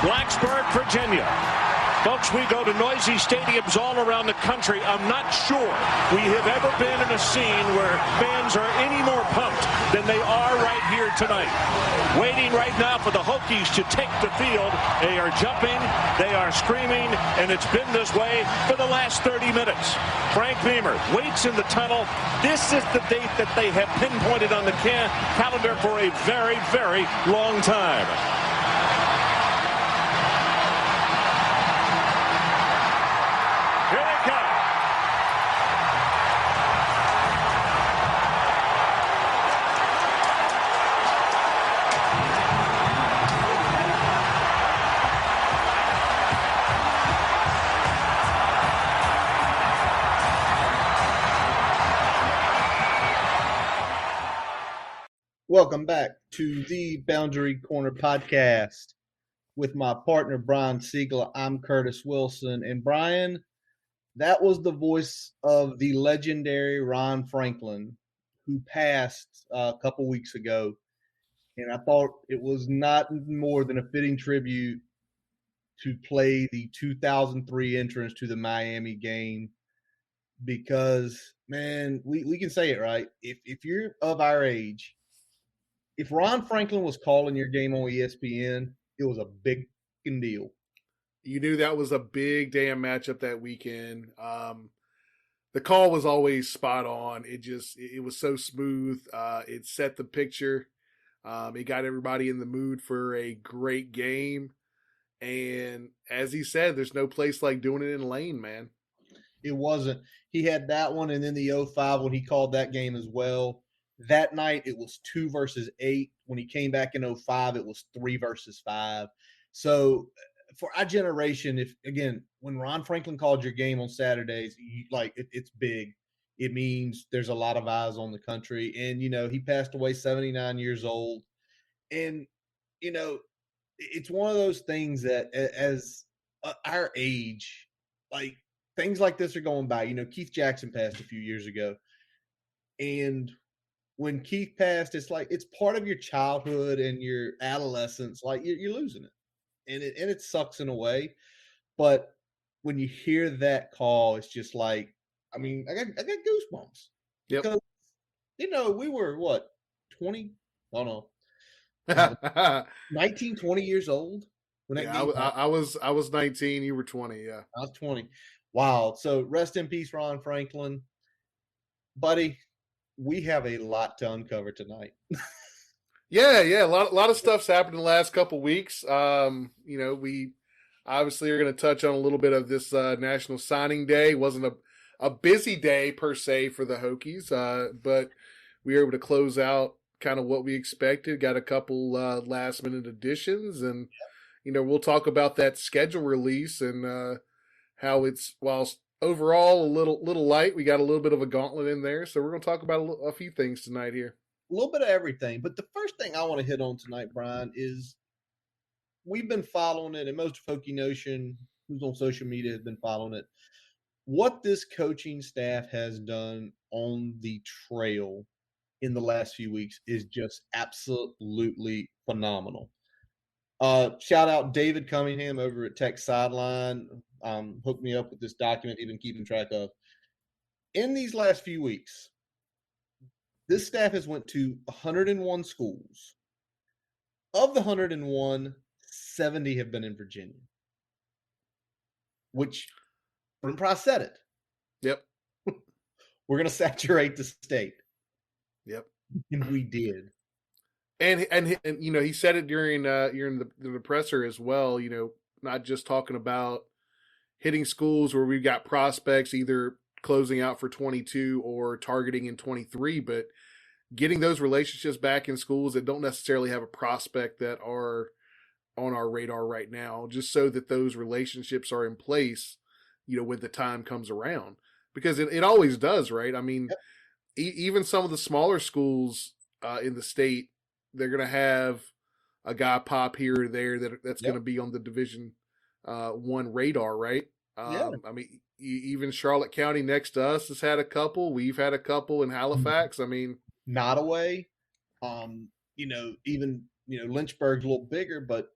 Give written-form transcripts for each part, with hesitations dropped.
Blacksburg, Virginia. Folks, we go to noisy stadiums all around the country. I'm not sure we have ever been in a scene where fans are any more pumped than they are right here tonight. Waiting right now for the Hokies to take the field. They are jumping, they are screaming, and it's been this way for the last 30 minutes. Frank Beamer waits in the tunnel. This is the date that they have pinpointed on the calendar for a very, very long time. Welcome back to the Boundary Corner podcast with my partner, Brian Siegel. I'm Curtis Wilson. And Brian, that was the voice of the legendary Ron Franklin, who passed a couple weeks ago. And I thought it was not more than a fitting tribute to play the 2003 entrance to the Miami game. Because, man, we can say it, right? If you're of our age, if Ron Franklin was calling your game on ESPN, it was a big deal. You knew that was a big damn matchup that weekend. The call was always spot on. It was so smooth. It set the picture. It got everybody in the mood for a great game. And as he said, there's no place like doing it in Lane, man. It wasn't. He had that one, and then the 05 when he called that game as well. That night, it was 2 versus 8. When he came back in 05, it was 3 versus 5. So for our generation, when Ron Franklin called your game on Saturdays, it's big. It means there's a lot of eyes on the country. And, he passed away 79 years old. And, it's one of those things that as our age, like things like this are going by. Keith Jackson passed a few years ago. And when Keith passed, it's like it's part of your childhood and your adolescence. Like you're losing it, and it sucks in a way. But when you hear that call, it's just like, I got goosebumps. Yep. Because we were what 20? I don't know, 19, 20 years old when that game I was 19. You were 20. Yeah, I was 20. Wow. So rest in peace, Ron Franklin, buddy. We have a lot to uncover tonight. Yeah. A lot of stuff's happened in the last couple weeks. We obviously are going to touch on a little bit of this National Signing Day. It wasn't a busy day per se for the Hokies, but we were able to close out kind of what we expected. Got a couple last minute additions, and we'll talk about that schedule release and how it's whilst overall a little light. We got a little bit of a gauntlet in there, so we're going to talk about a few things tonight here. A little bit of everything, but the first thing I want to hit on tonight, Brian, is we've been following it, and most of Hokie Nation who's on social media has been following it. What this coaching staff has done on the trail in the last few weeks is just absolutely phenomenal. Shout out David Cunningham over at Tech Sideline. Hooked me up with this document he's been keeping track of. In these last few weeks, this staff has went to 101 schools. Of the 101, 70 have been in Virginia. Which, Brent Price said it. Yep. We're going to saturate the state. Yep. And we did. And he said it during the presser as well, not just talking about hitting schools where we've got prospects either closing out for 22 or targeting in 23, but getting those relationships back in schools that don't necessarily have a prospect that are on our radar right now, just so that those relationships are in place, when the time comes around, because it always does, right? Yep. Even some of the smaller schools in the state, they're going to have a guy pop here or there that's going to be on the Division One radar, right? Yeah. Even Charlotte County next to us has had a couple. We've had a couple in Halifax. Nottoway, even Lynchburg's a little bigger, but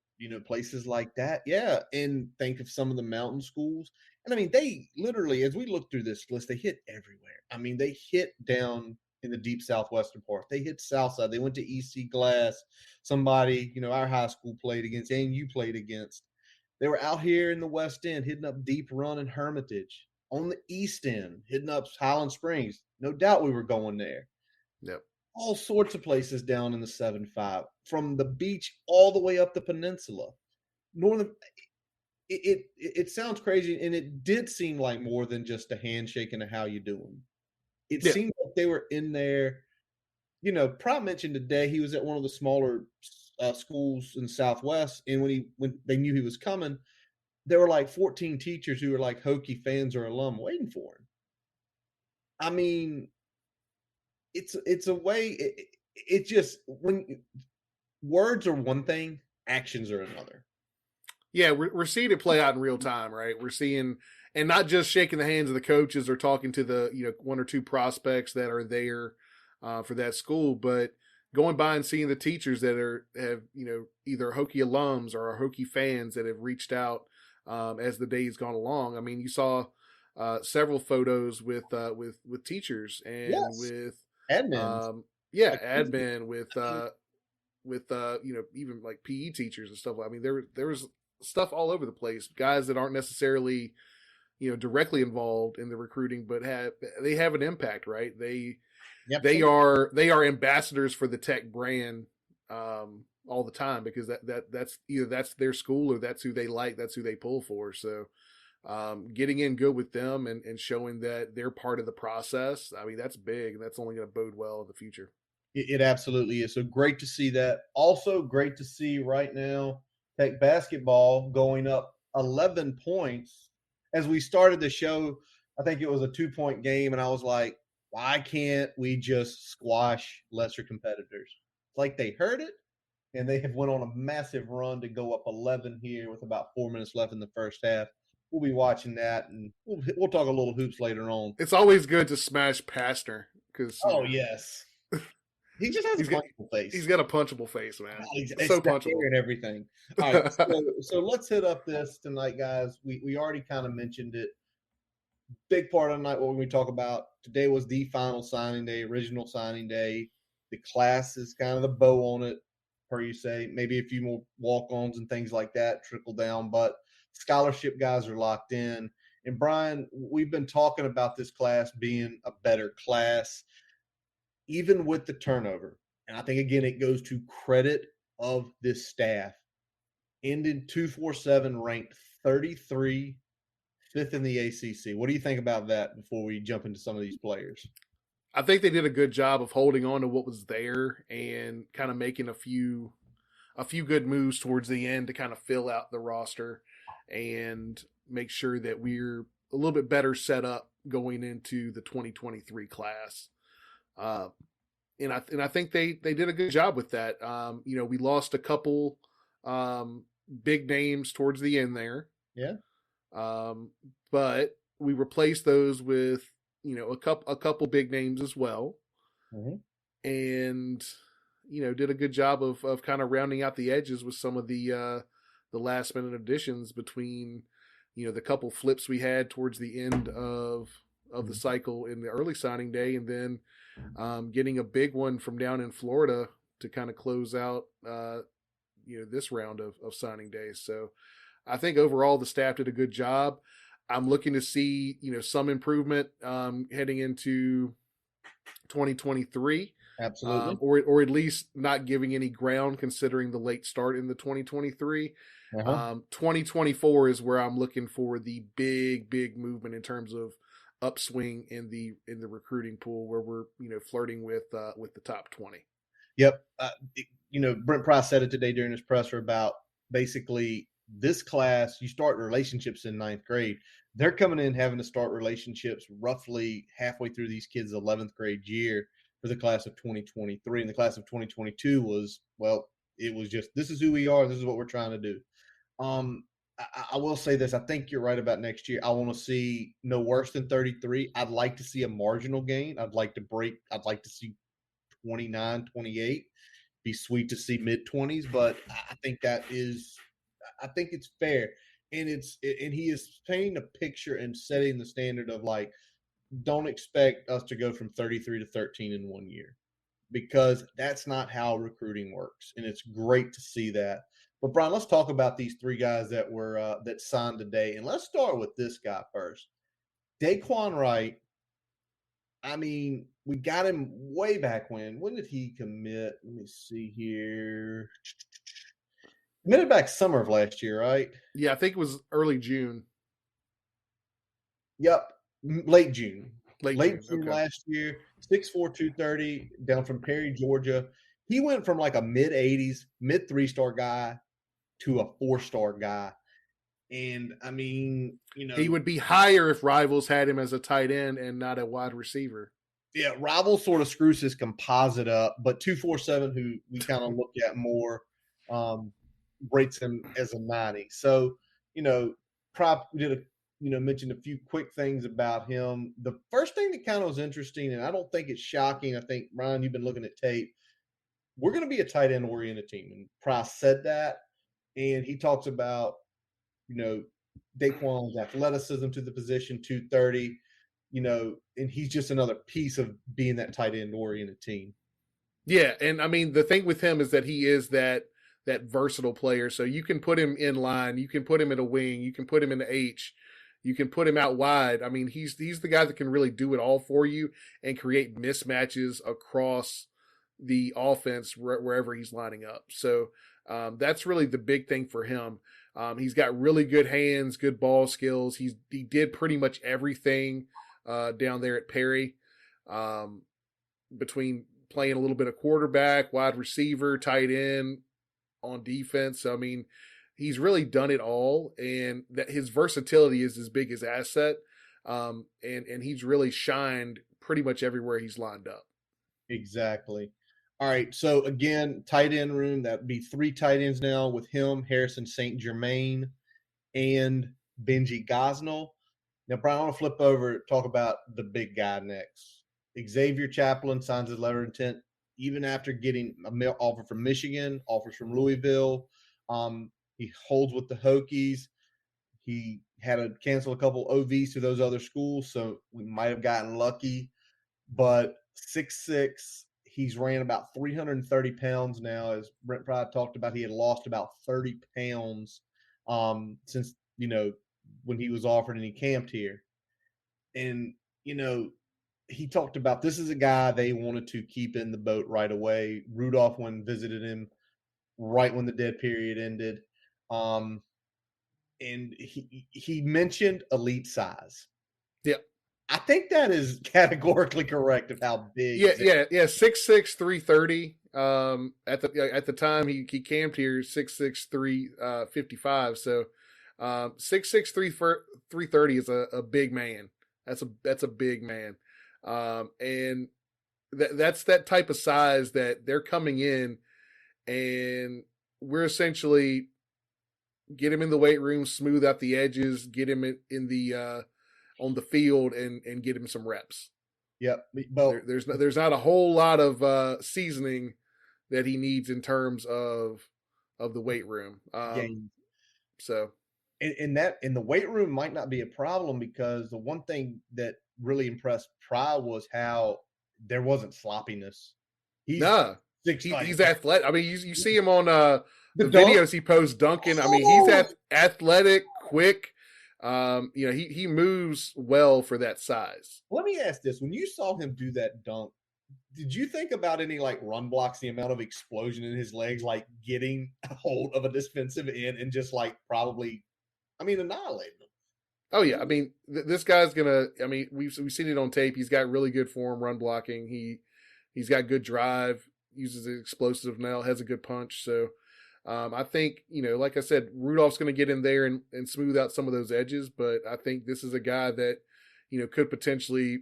places like that. Yeah. And think of some of the mountain schools. And I mean, they literally, as we look through this list, they hit everywhere. I mean, they hit down in the deep southwestern part. They hit Southside. They went to EC Glass. Somebody, our high school played against and you played against. They were out here in the West End, hitting up Deep Run and Hermitage. On the East End, hitting up Highland Springs. No doubt we were going there. Yep. All sorts of places down in the 7-5, from the beach all the way up the peninsula. Northern, it sounds crazy, and it did seem like more than just a handshake and a how you doing. It Yeah. seemed like they were in there. Prime mentioned today he was at one of the smaller schools in the Southwest, and when they knew he was coming, there were like 14 teachers who were like Hokie fans or alum waiting for him. I mean, it's a way. It just when words are one thing, actions are another. Yeah, we're seeing it play out in real time, right? We're seeing, and not just shaking the hands of the coaches or talking to the one or two prospects that are there for that school, but going by and seeing the teachers that have either Hokie alums or Hokie fans that have reached out as the days gone along. I mean, you saw several photos with teachers and Yes. with Admins. admin with even like PE teachers and stuff. I mean, there was stuff all over the place. Guys that aren't necessarily directly involved in the recruiting, but they have an impact, right? They are ambassadors for the Tech brand all the time, because that's either that's their school or that's who they like, that's who they pull for. So getting in good with them and showing that they're part of the process, I mean, that's big, and that's only going to bode well in the future. It absolutely is. So great to see that. Also great to see right now Tech basketball going up 11 points. As we started the show, I think it was a 2-point game, and I was like, why can't we just squash lesser competitors? It's like they heard it, and they have went on a massive run to go up 11 here with about 4 minutes left in the first half. We'll be watching that, and we'll talk a little hoops later on. It's always good to smash Pastner, because yes. He just has a punchable face. He's got a punchable face, man. It's so punchable and everything. All right, so let's hit up this tonight, guys. We already kind of mentioned it. Big part of the night, what we talk about today was the final signing day, original signing day. The class is kind of the bow on it, per you say. Maybe a few more walk-ons and things like that trickle down, but scholarship guys are locked in. And Brian, we've been talking about this class being a better class, even with the turnover. And I think, again, it goes to credit of this staff. Ended 247, ranked 33, fifth in the ACC. What do you think about that before we jump into some of these players? I think they did a good job of holding on to what was there and kind of making a few good moves towards the end to kind of fill out the roster and make sure that we're a little bit better set up going into the 2023 class. And I think they did a good job with that. We lost a couple big names towards the end there. Yeah. But we replaced those with a couple big names as well. Mm-hmm. And did a good job of kind of rounding out the edges with some of the last minute additions between the couple flips we had towards the end of the cycle in the early signing day, and then getting a big one from down in Florida to kind of close out this round of signing days. So I think overall the staff did a good job. I'm looking to see some improvement heading into 2023. Absolutely. Or at least not giving any ground considering the late start in the 2023. 2024 is where I'm looking for the big movement in terms of upswing in the recruiting pool, where we're flirting with the top 20. Yep. Brent Price said it today during his presser about basically this class. You start relationships in 9th grade. They're coming in having to start relationships roughly halfway through these kids' 11th grade year for the class of 2023. And the class of 2022 was, it was just, this is who we are. This is what we're trying to do. I will say this. I think you're right about next year. I want to see no worse than 33. I'd like to see a marginal gain. I'd like to see 29, 28. Be sweet to see mid-20s, but I think that is I think it's fair, and he is painting a picture and setting the standard of like, don't expect us to go from 33 to 13 in 1 year, because that's not how recruiting works, and it's great to see that. But Brian, let's talk about these three guys that were that signed today, and let's start with this guy first, Daquan Wright. I mean, we got him way back when. When did he commit? Let me see here. Committed back summer of last year, right? Yeah, I think it was early June. Yep, late June. Late Late June. June Okay. last year, 6'4", 230, down from Perry, Georgia. He went from like a mid-80s, mid three-star guy to a four-star guy. And I mean, He would be higher if Rivals had him as a tight end and not a wide receiver. yeah, Rival sort of screws his composite up, but 247, who we kind of look at more, rates him as a 90. So, Prop did mentioned a few quick things about him. The first thing that kind of was interesting, and I don't think it's shocking. I think, Ryan, you've been looking at tape. We're going to be a tight end oriented team. And Price said that. And he talks about, Daquan's athleticism to the position, 230, and he's just another piece of being that tight end oriented team. Yeah, and I mean the thing with him is that he is that versatile player. So you can put him in line, you can put him in a wing, you can put him in the H, you can put him out wide. I mean, he's the guy that can really do it all for you and create mismatches across the offense wherever he's lining up. So that's really the big thing for him. He's got really good hands, good ball skills. He did pretty much everything down there at Perry, between playing a little bit of quarterback, wide receiver, tight end, on defense. So, I mean, he's really done it all, and that his versatility is his biggest asset. And he's really shined pretty much everywhere he's lined up. Exactly. All right. So again, tight end room, that'd be three tight ends now with him, Harrison St. Germain, and Benji Gosnell. Now, Brian, I want to flip over, talk about the big guy next. Xavier Chaplin signs his letter of intent, even after getting a offer from Michigan, offers from Louisville. He holds with the Hokies. He had to cancel a couple OVs to those other schools, so we might have gotten lucky. But 6'6", he's ran about 330 pounds now. As Brent Pride talked about, he had lost about 30 pounds since, when he was offered and he camped here. And, he talked about this is a guy they wanted to keep in the boat right away. Rudolph went and visited him right when the dead period ended. And he mentioned elite size. Yeah. I think that is categorically correct of how big. Yeah. 6'6", 330. At the time he camped here, 6'6", 355. So 6'6", 330 is a big man. That's a big man. And that's that type of size that they're coming in, and we're essentially get him in the weight room, smooth out the edges, get him in the on the field, and get him some reps. Yep. Well, there's not a whole lot of seasoning that he needs in terms of the weight room. So. And that in the weight room might not be a problem, because the one thing that really impressed Pry was how there wasn't sloppiness. He's athletic. I mean, you see him on the videos he posts dunking. I mean, he's athletic, quick. He moves well for that size. Let me ask this: when you saw him do that dunk, did you think about any like run blocks, the amount of explosion in his legs, like getting a hold of a defensive end and just like probably, annihilate them? Oh yeah, I mean, this guy's gonna. I mean, we've seen it on tape. He's got really good form, run blocking. He's got good drive, uses an explosive now, has a good punch. So I think, like I said, Rudolph's going to get in there and smooth out some of those edges. But I think this is a guy that, could potentially,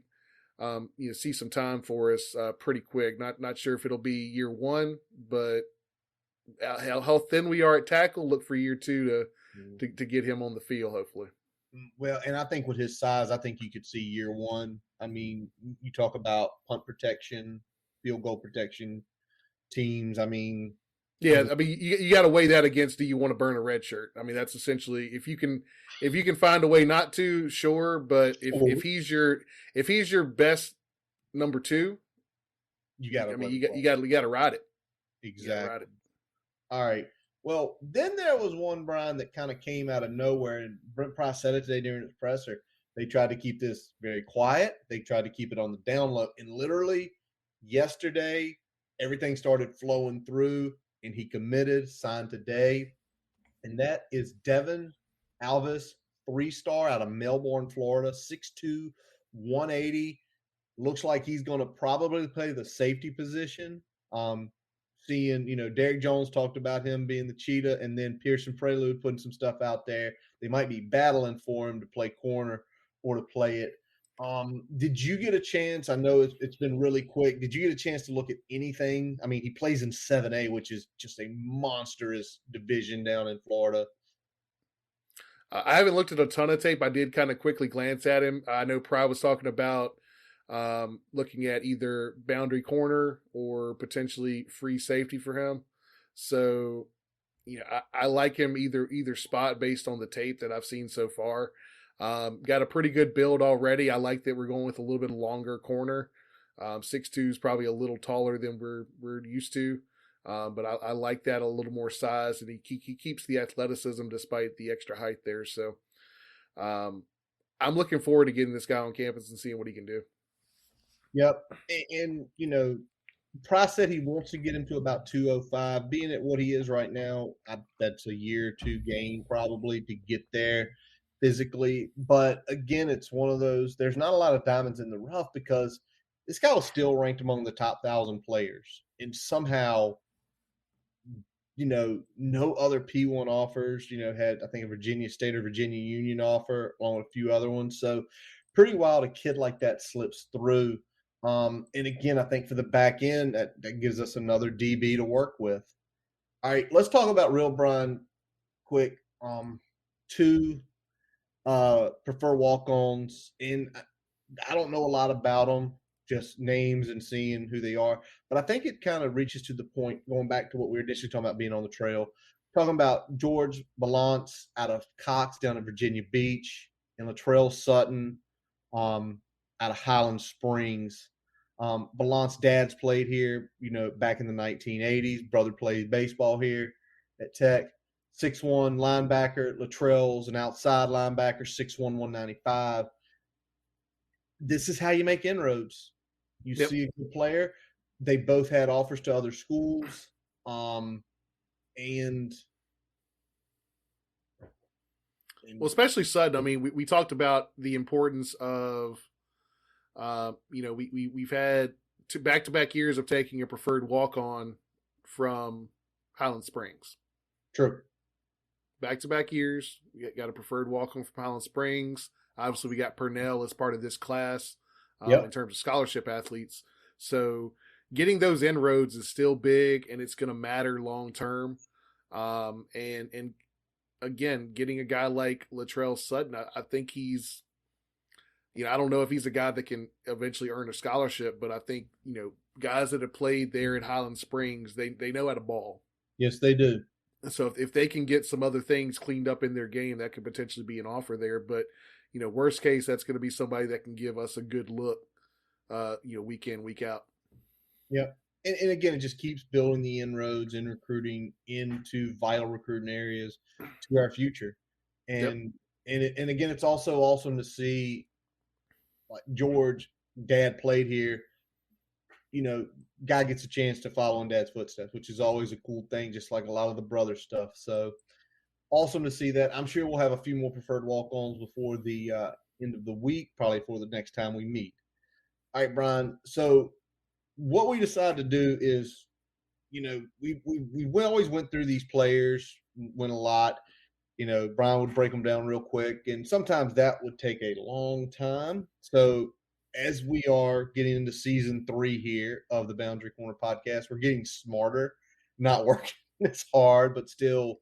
see some time for us pretty quick. Not sure if it'll be year one, but how thin we are at tackle, look for year two to get him on the field, hopefully. Well, and I think with his size, I think you could see year one. I mean, you talk about punt protection, field goal protection teams. I mean, Yeah, I mean, you got to weigh that against, do you want to burn a red shirt? I mean, that's essentially, if you can find a way not to, sure. But if he's your best number two, You got to. I mean, you got to ride it. Exactly. Ride it. All right. Well, then there was one, Brian, that kind of came out of nowhere, and Brent Price said it today during his presser. They tried to keep this very quiet. They tried to keep it on the down low, and literally yesterday, everything started flowing through, and he committed, signed today, and that is Devin Alvis, 3-star out of Melbourne, Florida, 6'2", 180. Looks like he's going to probably play the safety position. Seeing, Derek Jones talked about him being the cheetah, and then Pearson Prelude putting some stuff out there. They might be battling for him to play corner or to play it. Did you get a chance? I know it's been really quick. Did you get a chance to look at anything? I mean, he plays in 7A, which is just a monstrous division down in Florida. I haven't looked at a ton of tape. I did kind of quickly glance at him. I know Pry was talking about looking at either boundary corner or potentially free safety for him. So, I like him either spot based on the tape that I've seen so far. Got a pretty good build already. I like that we're going with a little bit longer corner. 6'2" is probably a little taller than we're used to. But I like that, a little more size, and he keeps the athleticism despite the extra height there. So I'm looking forward to getting this guy on campus and seeing what he can do. Yep. And Price said he wants to get him to about 205. Being at what he is right now, that's a year or two gain probably to get there physically. But again, it's one of those, there's not a lot of diamonds in the rough because this guy was still ranked among the top 1,000 players. And somehow, no other P1 offers, had, I think, a Virginia State or Virginia Union offer along with a few other ones. So pretty wild a kid like that slips through. And again, I think for the back end, that gives us another DB to work with. All right, let's talk about Real Brian quick. Two prefer walk-ons, and I don't know a lot about them, just names and seeing who they are. But I think it kind of reaches to the point, going back to what we were initially talking about being on the trail, talking about George Balance out of Cox down in Virginia Beach, and Latrell Sutton out of Highland Springs. Balance dad's played here, back in the 1980s. Brother plays baseball here at Tech. 6'1" linebacker. Latrell's an outside linebacker, 6'1", 195. This is how you make inroads. You see a good player. They both had offers to other schools. And well, especially Sutton. I mean, we talked about the importance of, we've had back-to-back years of taking a preferred walk-on from Highland Springs. True. Back-to-back years, we got a preferred walk-on from Highland Springs. Obviously, we got Purnell as part of this class in terms of scholarship athletes. So getting those inroads is still big, and it's going to matter long-term. And again, getting a guy like Latrell Sutton, I think he's, I don't know if he's a guy that can eventually earn a scholarship, but I think, guys that have played there at Highland Springs, they know how to ball. Yes, they do. So if they can get some other things cleaned up in their game, that could potentially be an offer there. But, worst case, that's going to be somebody that can give us a good look, week in, week out. Yeah. And again, it just keeps building the inroads and recruiting into vital recruiting areas to our future. And and again, it's also awesome to see, like, George, dad played here. Guy gets a chance to follow in dad's footsteps, which is always a cool thing, just like a lot of the brother stuff. So awesome to see that. I'm sure we'll have a few more preferred walk-ons before the end of the week, probably for the next time we meet. All right, Brian. So what we decided to do is, we always went through these players, went a lot. Brian would break them down real quick, and sometimes that would take a long time. So as we are getting into season 3 here of the Boundary Corner podcast, we're getting smarter, not working as hard, but still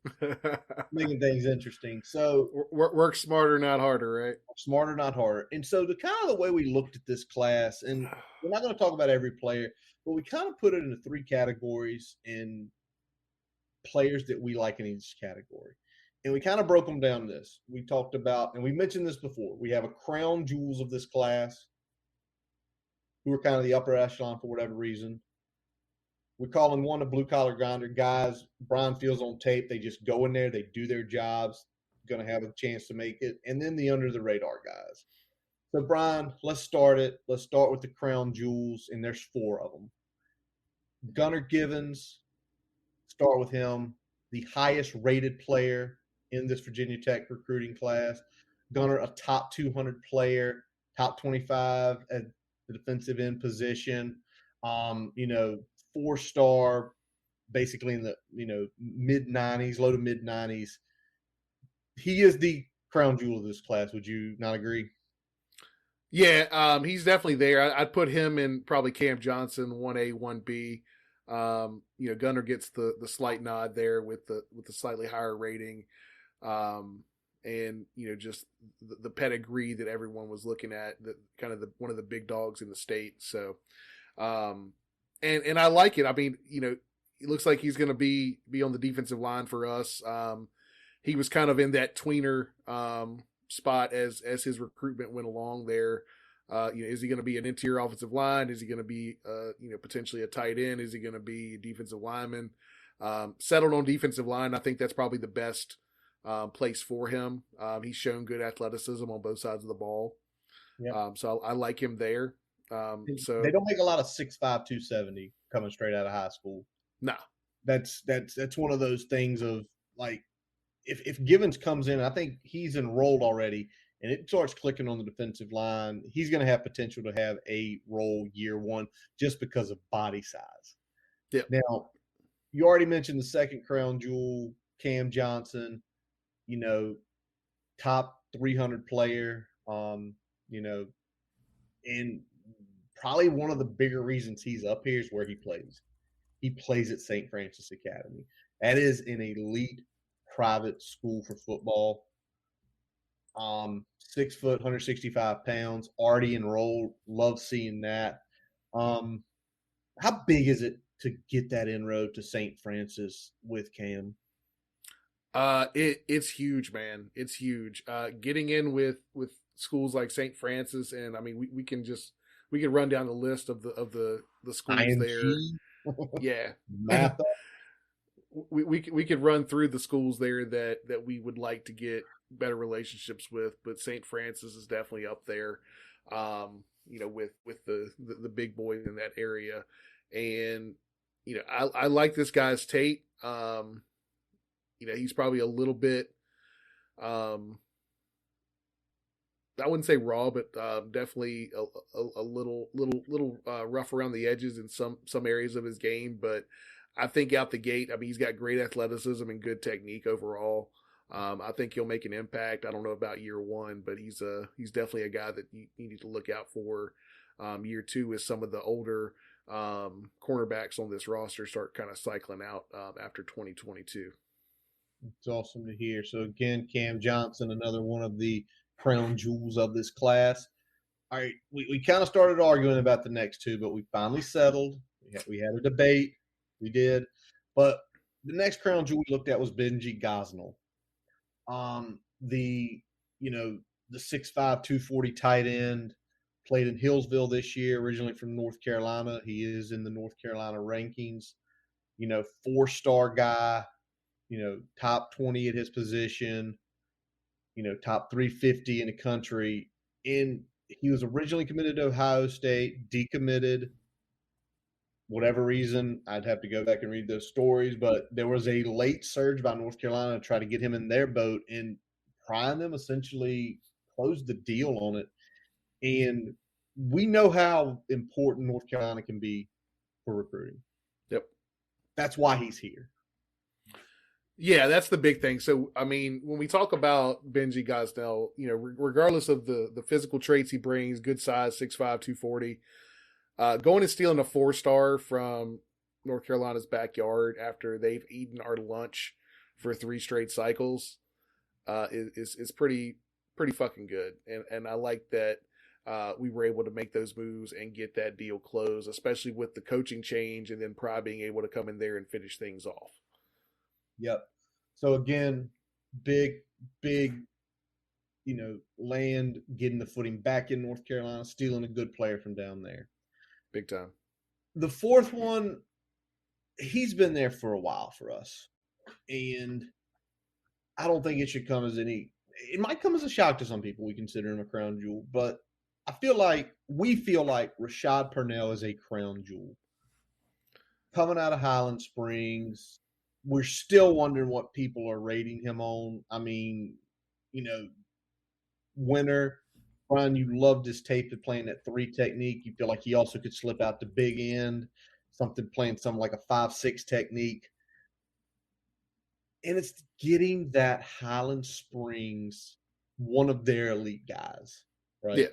making things interesting. So work smarter, not harder, right? Smarter, not harder. And so the kind of the way we looked at this class, and we're not going to talk about every player, but we kind of put it into 3 categories. And players that we like in each category. And we kind of broke them down this. We talked about, and we mentioned this before, we have a crown jewels of this class who are kind of the upper echelon for whatever reason. We're calling one a blue-collar grinder. Guys, Brian feels on tape, they just go in there, they do their jobs, going to have a chance to make it. And then the under-the-radar guys. So, Brian, let's start it. Let's start with the crown jewels, and there's 4 of them. Gunnar Givens, start with him, the highest-rated player in this Virginia Tech recruiting class. Gunnar, a top 200 player, top 25 at the defensive end position. 4-star, basically in the mid-90s, low to mid-90s. He is the crown jewel of this class. Would you not agree? Yeah, he's definitely there. I'd put him in probably Cam Johnson, 1A, 1B. Gunnar gets the slight nod there with the slightly higher rating, and just the pedigree that everyone was looking at, that kind of one of the big dogs in the state. So, and I like it. I mean, it looks like he's going to be on the defensive line for us. He was kind of in that tweener spot as his recruitment went along there. Is he going to be an interior offensive line? Is he going to be, potentially a tight end? Is he going to be a defensive lineman? Settled on defensive line. I think that's probably the best place for him. He's shown good athleticism on both sides of the ball. Yeah. So I like him there. So they don't make a lot of 6'5", 270 coming straight out of high school. No, that's one of those things of like, if Givens comes in, I think he's enrolled already, and it starts clicking on the defensive line, he's going to have potential to have a role year one just because of body size. Yeah. Now, you already mentioned the second crown jewel, Cam Johnson, top 300 player, and probably one of the bigger reasons he's up here is where he plays. He plays at St. Francis Academy. That is an elite private school for football. 6 foot, 165 pounds, already enrolled. Love seeing that. How big is it to get that inroad to St. Francis with Cam? It's huge, man. It's huge. Getting in with schools like St. Francis, and I mean, we can run down the list of the schools IMG. there. Yeah, Math. we could run through the schools there that we would like to get better relationships with, but St. Francis is definitely up there. With the big boys in that area, and I like this guy's tape. He's probably a little bit, I wouldn't say raw, but definitely a little rough around the edges in some areas of his game. But I think out the gate, I mean, he's got great athleticism and good technique overall. I think he'll make an impact. I don't know about year one, but he's definitely a guy that you need to look out for. Year two is some of the older cornerbacks on this roster start kind of cycling out after 2022. It's awesome to hear. So again, Cam Johnson, another one of the crown jewels of this class. All right, we kind of started arguing about the next two, but we finally settled. We had a debate. We did. But the next crown jewel we looked at was Benji Gosnell. The 6'5", 240 tight end, played in Hillsville this year, originally from North Carolina. He is in the North Carolina rankings. 4-star guy, top 20 at his position, top 350 in the country. And he was originally committed to Ohio State, decommitted. Whatever reason, I'd have to go back and read those stories, but there was a late surge by North Carolina to try to get him in their boat, and Prime them essentially closed the deal on it. And we know how important North Carolina can be for recruiting. Yep. That's why he's here. Yeah, that's the big thing. So, I mean, when we talk about Benji Gosnell, regardless of the physical traits he brings, good size, 6'5", 240, going and stealing a 4-star from North Carolina's backyard after they've eaten our lunch for 3 straight cycles is pretty fucking good. And I like that we were able to make those moves and get that deal closed, especially with the coaching change and then Pry being able to come in there and finish things off. Yep. So again, big, big, land, getting the footing back in North Carolina, stealing a good player from down there. Big time. The fourth one, he's been there for a while for us. And I don't think it should come as it might come as a shock to some people. We consider him a crown jewel, but we feel like Rashad Purnell is a crown jewel. Coming out of Highland Springs, we're still wondering what people are rating him on. I mean, winner. Brian, you loved his tape of playing that 3 technique. You feel like he also could slip out the big end, playing something like a 5-6 technique. And it's getting that Highland Springs, one of their elite guys, right? Yeah.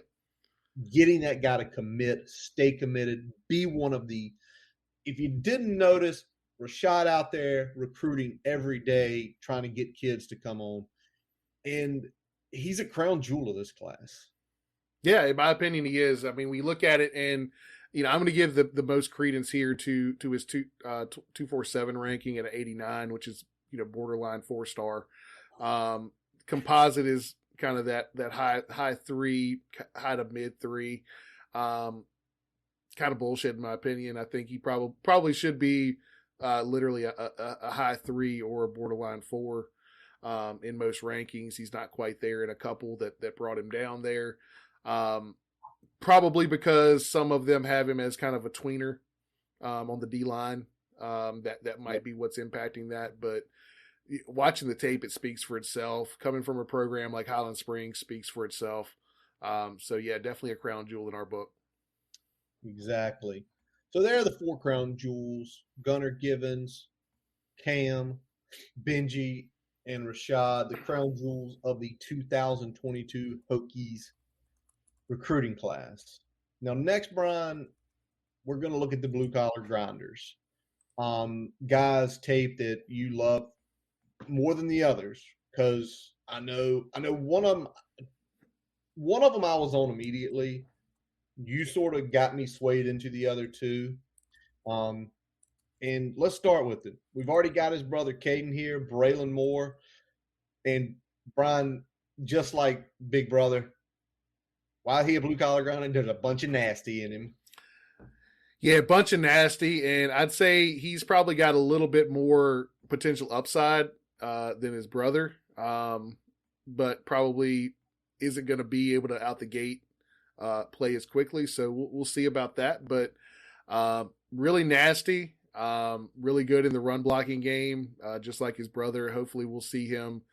Getting that guy to commit, stay committed, be one of the – if you didn't notice, Rashad out there recruiting every day, trying to get kids to come on. And he's a crown jewel of this class. Yeah, in my opinion, he is. I mean, we look at it, and I'm going to give the most credence here to his 247 ranking at an 89, which is borderline 4-star. Composite is kind of that high 3, high to mid 3. Kind of bullshit in my opinion. I think he probably should be literally a high 3 or a borderline 4 in most rankings. He's not quite there in a couple that brought him down there. Probably because some of them have him as kind of a tweener on the D line. That might be what's impacting that. But watching the tape, it speaks for itself. Coming from a program like Highland Springs speaks for itself. So yeah, definitely a crown jewel in our book. Exactly. So there are the 4 crown jewels: Gunnar Givens, Cam, Benji, and Rashad, the crown jewels of the 2022 Hokies recruiting class. Now, next, Brian, we're going to look at the blue-collar grinders. Guys, tape that you love more than the others, because I know one of them I was on immediately. You sort of got me swayed into the other 2. And let's start with it. We've already got his brother Caden here, Braylon Moore. And Brian, just like Big Brother, while he a blue-collar grinder, there's a bunch of nasty in him. Yeah, a bunch of nasty, and I'd say he's probably got a little bit more potential upside than his brother, but probably isn't going to be able to out the gate play as quickly. So we'll see about that. But really nasty, really good in the run blocking game, just like his brother. Hopefully we'll see him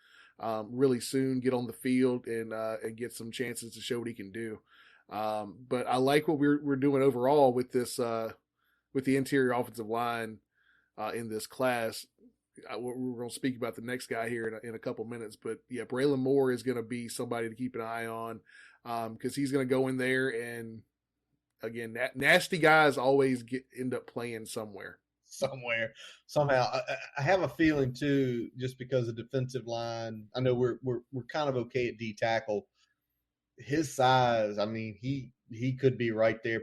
really soon get on the field and get some chances to show what he can do. But I like what we're doing overall with this with the interior offensive line in this class. We're going to speak about the next guy here in a couple minutes, but yeah, Braylon Moore is going to be somebody to keep an eye on because he's going to go in there, and again, nasty guys always end up playing somewhere. Somehow. I have a feeling too, just because of defensive line. I know we're kind of okay at D tackle. His size, I mean, he could be right there,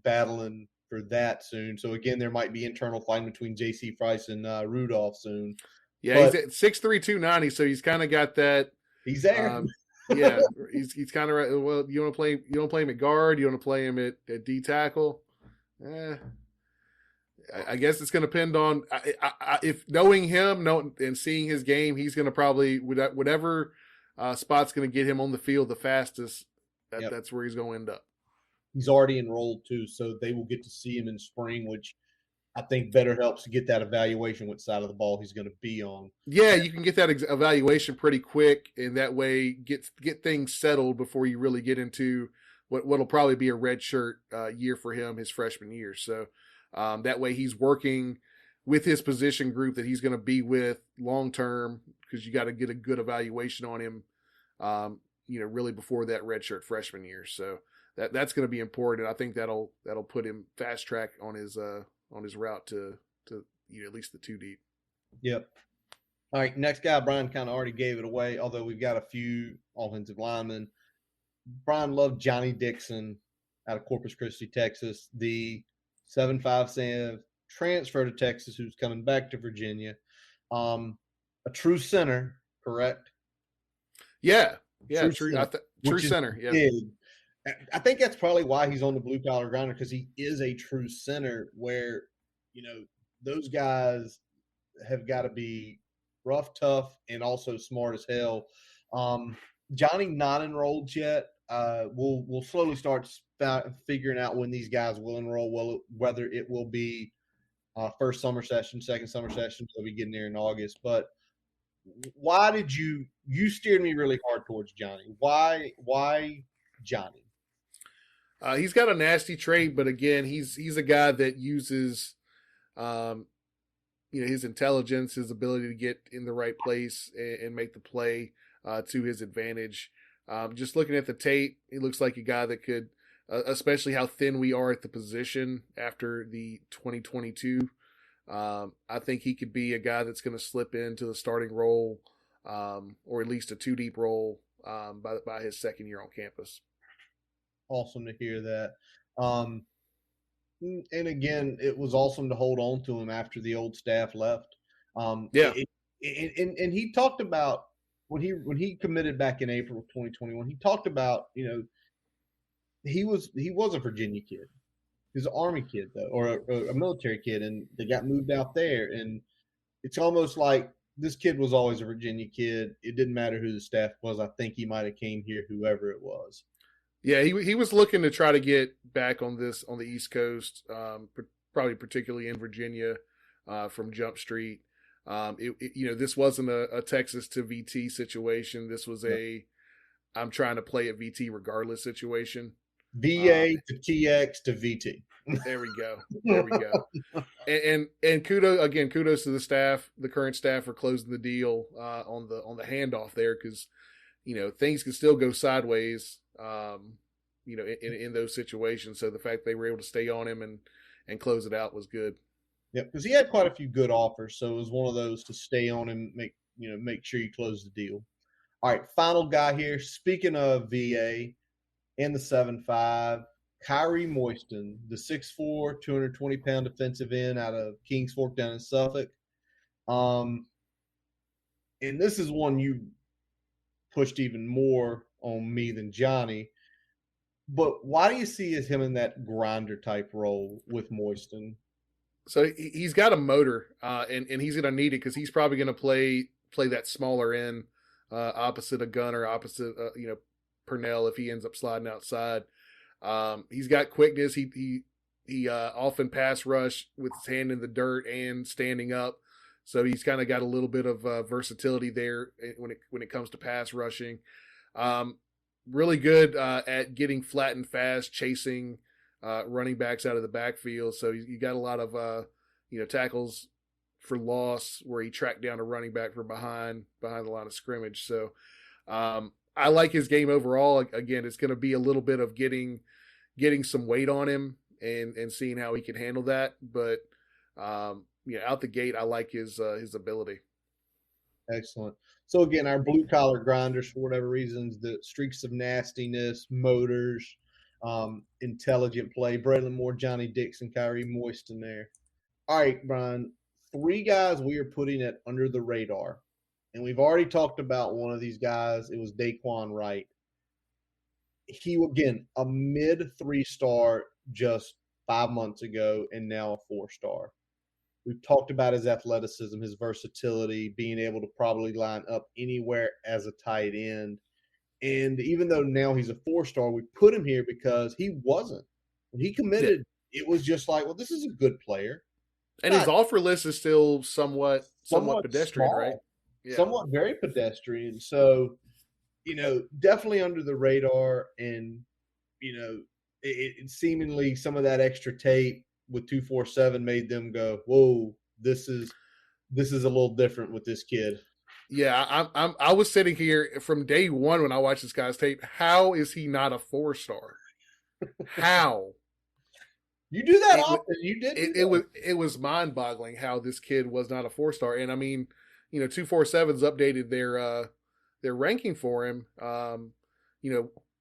battling for that soon. So again, there might be internal fighting between J.C. Price and Rudolph soon. Yeah, he's at 6'3", 290, so he's kind of got that. He's there. Yeah, he's kind of right. Well, you want to play him at guard? You want to play him at D tackle? I guess it's going to depend on if knowing him, and seeing his game, he's going to probably whatever spot's going to get him on the field the fastest. That's where he's going to end up. He's already enrolled too, so they will get to see him in spring, which I think better helps to get that evaluation which side of the ball he's going to be on. Yeah, you can get that evaluation pretty quick, and that way get things settled before you really get into what'll probably be a redshirt year for him his freshman year. So that way he's working with his position group that he's going to be with long term, because you got to get a good evaluation on him, really before that redshirt freshman year. So that's going to be important. I think that'll put him fast track on his route to at least the 2 deep. Yep. All right, next guy, Brian kind of already gave it away, although we've got a few offensive linemen. Brian loved Johnny Dixon out of Corpus Christi, Texas, the 7.5 transfer to Texas who's coming back to Virginia. A true center, correct? Yeah, true. Center, True which is center. Yeah, big. I think that's probably why he's on the blue collar grinder, because he is a true center. Where those guys have got to be rough, tough, and also smart as hell. Johnny not enrolled yet. We'll slowly start figuring out when these guys will enroll. Whether it will be first summer session, second summer session, we'll be getting there in August. But why did you steered me really hard towards Johnny? Why Johnny? he's got a nasty trade, but again, he's a guy that uses his intelligence, his ability to get in the right place and make the play to his advantage. Just looking at the tape, he looks like a guy that could, especially how thin we are at the position after the 2022. I think he could be a guy that's going to slip into the starting role, or at least a 2 deep role by his second year on campus. Awesome to hear that. And again, it was awesome to hold on to him after the old staff left. Yeah. And he talked about when he committed back in April of 2021. He talked about he was a Virginia kid. He was an Army kid though, or a military kid, and they got moved out there. And it's almost like this kid was always a Virginia kid. It didn't matter who the staff was. I think he might have came here, whoever it was. Yeah, he was looking to try to get back on the East Coast, probably particularly in Virginia, from Jump Street. This wasn't a Texas to VT situation. This was I'm trying to play at VT regardless situation. VA to TX to VT. There we go. There we go. And kudos to the staff, the current staff, for closing the deal on the handoff there, because things can still go sideways. In those situations. So the fact they were able to stay on him and close it out was good. Yeah, because he had quite a few good offers, so it was one of those to stay on and make sure you close the deal. All right, final guy here. Speaking of VA and the 7'5", Kyrie Moiston, the 6'4", 220-pound defensive end out of Kings Fork down in Suffolk. And this is one you pushed even more on me than Johnny. But why do you see him in that grinder type role with Moiston? So he's got a motor, and he's going to need it, because he's probably going to play that smaller end opposite a Gunner, opposite Purnell if he ends up sliding outside. He's got quickness. He often pass rush with his hand in the dirt and standing up. So he's kind of got a little bit of versatility there when it comes to pass rushing. Really good at getting flat and fast, chasing running backs out of the backfield. So you got a lot of tackles for loss where he tracked down a running back from behind the line of scrimmage. So I like his game overall. Again, it's going to be a little bit of getting some weight on him and seeing how he can handle that. But out the gate, I like his ability. Excellent. So again, our blue collar grinders, for whatever reasons, the streaks of nastiness, motors, intelligent play, Braylon Moore, Johnny Dixon, Kyrie Moiston there. All right, Brian, 3 guys we are putting at under the radar. And we've already talked about one of these guys. It was Daquan Wright. He, again, a mid 3-star just 5 months ago, and now a 4-star. We've talked about his athleticism, his versatility, being able to probably line up anywhere as a tight end. And even though now he's a 4-star, we put him here because he wasn't. When he committed, It was just like, well, this is a good player. And his offer list is still somewhat pedestrian, small, right? Yeah. Somewhat very pedestrian. So, definitely under the radar. And, it seemingly some of that extra tape with 247 made them go, whoa, this is a little different with this kid. Yeah, I was sitting here from day one when I watched this guy's tape. How is he not a 4-star? How? You do that often. You did. It was mind boggling how this kid was not a 4-star. And I mean, 247's updated their ranking for him.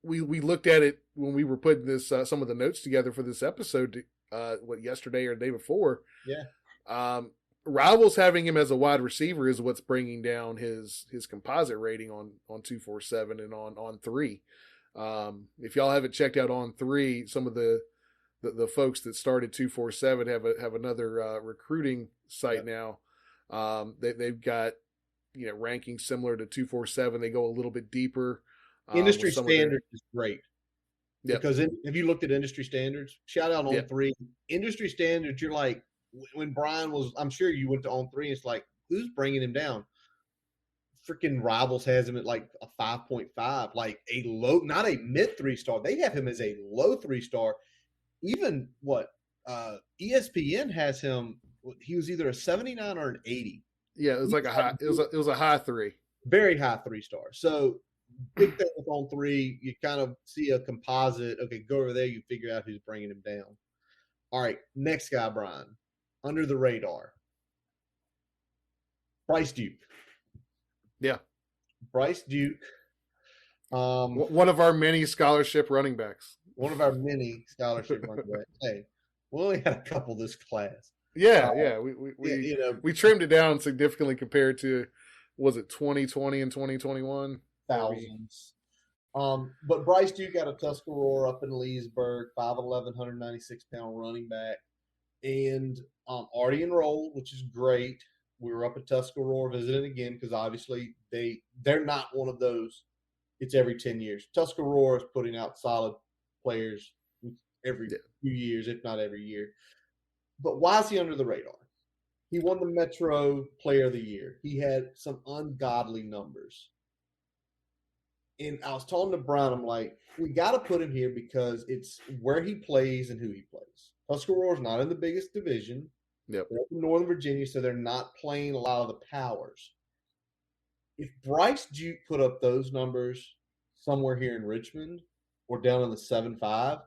We looked at it when we were putting this some of the notes together for this episode. Yesterday or the day before? Yeah. Rivals having him as a wide receiver is what's bringing down his composite rating on 247 and on 3. If y'all haven't checked out on 3, some of the folks that started 247 have another recruiting site now. They've got rankings similar to 247. They go a little bit deeper. Industry standards is great. Yep. Because if you looked at industry standards, shout out on Yep. 3. Industry standards, you're like, when Brian was, I'm sure you went to on 3, it's like, who's bringing him down? Freaking Rivals has him at like a 5.5, like a low, not a mid 3-star. They have him as a low 3-star. Even ESPN has him, he was either a 79 or an 80. Yeah, it was like a high. It was a high 3. Very high 3-star. So big thing with on 3, you kind of see a composite. Okay, go over there, you figure out who's bringing him down. All right, next guy, Brian, under the radar, Bryce Duke. Yeah, Bryce Duke. One of our many scholarship running backs. One of our many scholarship running backs. Hey, we only had a couple this class. Yeah. We trimmed it down significantly compared to, was it 2020 and 2021? Thousands. But Bryce Duke got a Tuscarora up in Leesburg, 5'11", 196-pound running back, and already enrolled, which is great. We were up at Tuscarora visiting again because obviously they're not one of those. It's every 10 years. Tuscarora is putting out solid players every few years, if not every year. But why is he under the radar? He won the Metro Player of the Year. He had some ungodly numbers. And I was talking to Brian, I'm like, we got to put him here because it's where he plays and who he plays. Tuscarora's not in the biggest division. Yep. They're up in Northern Virginia, so they're not playing a lot of the powers. If Bryce Duke put up those numbers somewhere here in Richmond or down in the 7.5,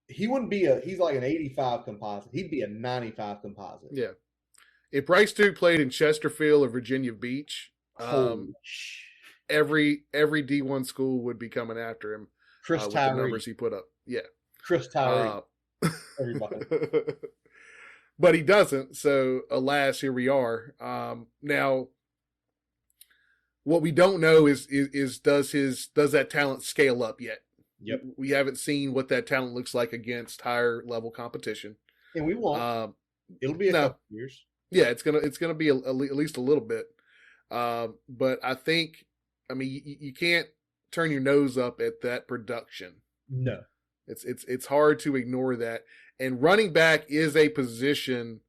he wouldn't be he's like an 85 composite. He'd be a 95 composite. Yeah. If Bryce Duke played in Chesterfield or Virginia Beach, every D1 school would be coming after him. Chris with Tyree. the numbers he put up. Yeah. Chris Tyree. Everybody. But he doesn't. So alas, here we are. Now, what we don't know is does that talent scale up yet? Yep. We haven't seen what that talent looks like against higher level competition. And we won't. It'll be a couple years. Yeah, it's gonna be at least a little bit. But I think, you can't turn your nose up at that production. No. It's hard to ignore that. And running back is a position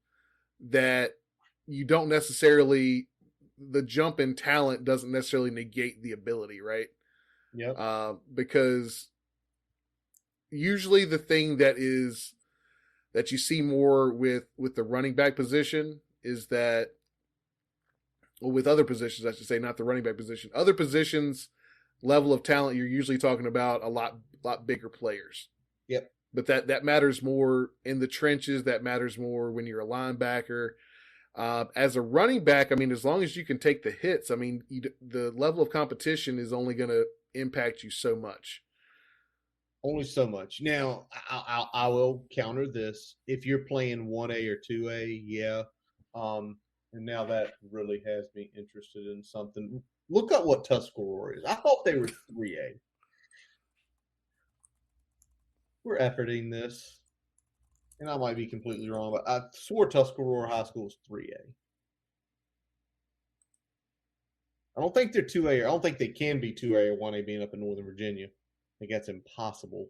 that you don't necessarily, the jump in talent doesn't necessarily negate the ability, right? Yeah. Because usually the thing that you see more with the running back position is that, well, with other positions, I should say, not the running back position, other positions, level of talent, you're usually talking about a lot bigger players. Yep. But that matters more in the trenches. That matters more when you're a linebacker. As a running back, as long as you can take the hits, the level of competition is only going to impact you so much. Only so much. Now, I will counter this. If you're playing 1A or 2A, yeah. And now that really has me interested in something. Look up what Tuscarora is. I thought they were 3A. We're efforting this, and I might be completely wrong, but I swore Tuscarora High School is 3A. I don't think they're 2A, or I don't think they can be 2A or 1A being up in Northern Virginia. I think that's impossible.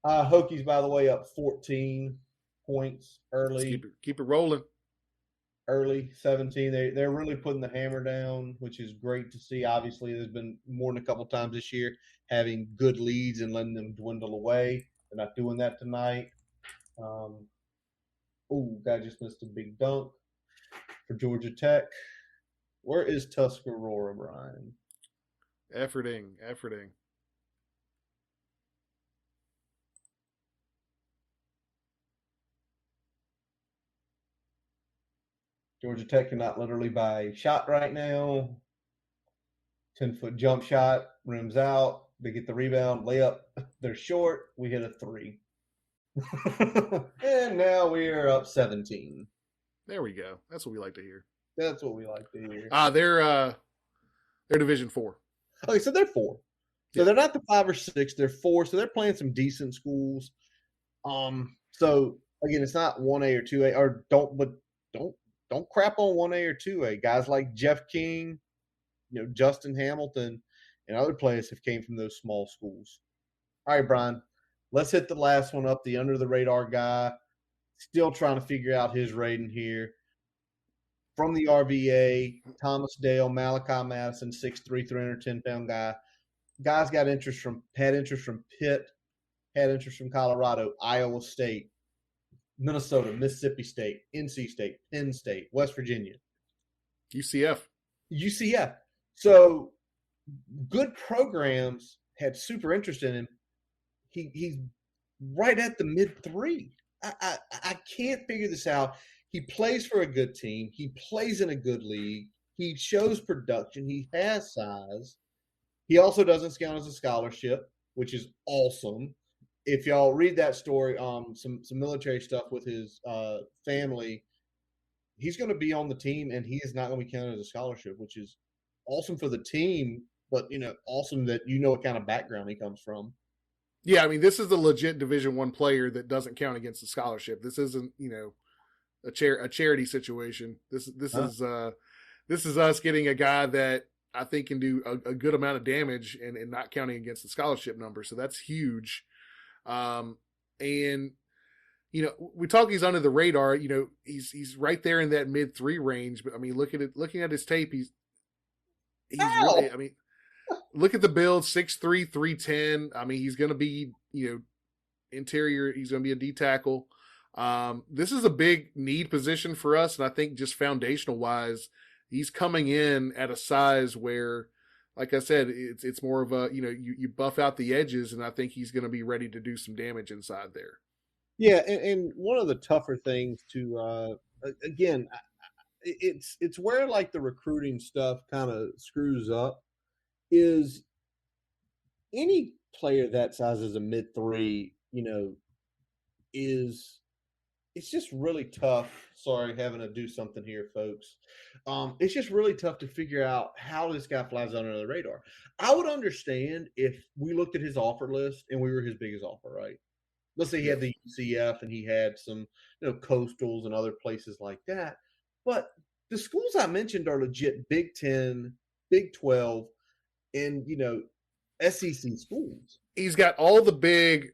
Hokies, by the way, up 14 points early. Keep it rolling. Early 17. They're really putting the hammer down, which is great to see. Obviously, there's been more than a couple times this year having good leads and letting them dwindle away. They're not doing that tonight. Guy just missed a big dunk for Georgia Tech. Where is Tuscarora, Brian? Efforting. Georgia Tech cannot literally buy a shot right now. 10-foot jump shot, rims out. They get the rebound, layup. They're short. We hit a 3. And now we are up 17. There we go. That's what we like to hear. That's what we like to hear. They're Division 4. Okay, so they're 4. So they're not the 5 or 6. They're 4. So they're playing some decent schools. So again, it's not 1A or 2A, or don't crap on 1A or 2A. Guys like Jeff King, Justin Hamilton, and other players have came from those small schools. All right, Brian, let's hit the last one up. The under the radar guy, still trying to figure out his rating here. From the RVA, Thomas Dale, Malachi Madison, 6'3", 310-pound guy. Guys had interest from Pitt, had interest from Colorado, Iowa State, Minnesota, Mississippi State, NC State, Penn State, West Virginia, UCF. So good programs had super interest in him. He's right at the mid-3. I can't figure this out. He plays for a good team. He plays in a good league. He shows production. He has size. He also doesn't count as a scholarship, which is awesome. If y'all read that story, some military stuff with his family, he's going to be on the team, and he is not going to be counted as a scholarship, which is awesome for the team, but awesome that what kind of background he comes from. Yeah, I mean, this is a legit Division 1 player that doesn't count against the scholarship. This isn't, a charity situation. This is us getting a guy that I think can do a good amount of damage and not counting against the scholarship number. So that's huge. And we talk he's under the radar. He's right there in that mid-3 range. But I mean, looking at his tape, he's really. I mean, look at the build, 6'3", 310. I mean, he's going to be interior. He's going to be a D tackle. This is a big need position for us, and I think just foundational wise, he's coming in at a size where, like I said, it's more of a you buff out the edges, and I think he's going to be ready to do some damage inside there. Yeah, and one of the tougher things to again, it's where like the recruiting stuff kind of screws up is any player that size as a mid-3, it's just really tough. Sorry, having to do something here, folks. It's just really tough to figure out how this guy flies under the radar. I would understand if we looked at his offer list and we were his biggest offer, right? Let's say he had the UCF and he had some, coastals and other places like that. But the schools I mentioned are legit Big 10, Big 12, and SEC schools. He's got all the big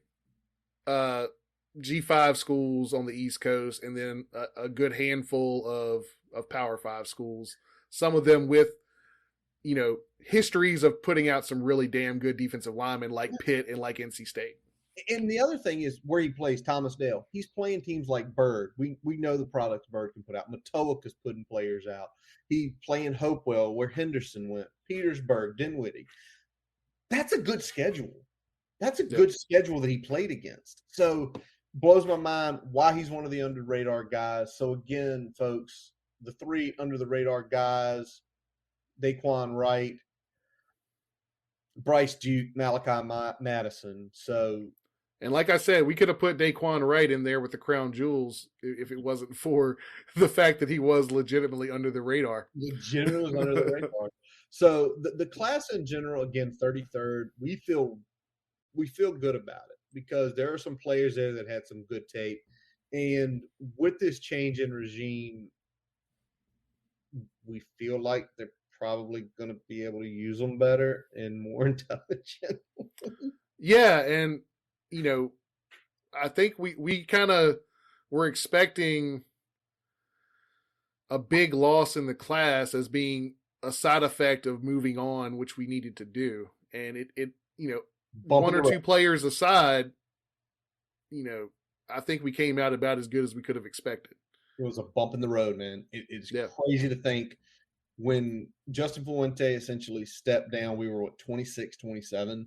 G5 schools on the East Coast, and then a good handful of Power 5 schools. Some of them with histories of putting out some really damn good defensive linemen, like Pitt and like NC State. And the other thing is where he plays, Thomas Dale. He's playing teams like Bird. We know the products Bird can put out. Matoic is putting players out. He's playing Hopewell, where Henderson went, Petersburg, Dinwiddie. That's a good schedule. That's a good schedule that he played against. So blows my mind why he's one of the under radar guys. So again, folks, the 3 under the radar guys, Daquan Wright, Bryce Duke, Malachi Madison. So, and like I said, we could have put Daquan Wright in there with the crown jewels if it wasn't for the fact that he was legitimately under the radar. Legitimately under the radar. So the class in general, again, 33rd, we feel good about it because there are some players there that had some good tape. And with this change in regime, we feel like they're probably going to be able to use them better and more intelligent. Yeah, and I think we kind of were expecting a big loss in the class as being a side effect of moving on, which we needed to do. And it one or two players aside, I think we came out about as good as we could have expected. It was a bump in the road, man. It's crazy to think when Justin Fuente essentially stepped down, we were 26, 27.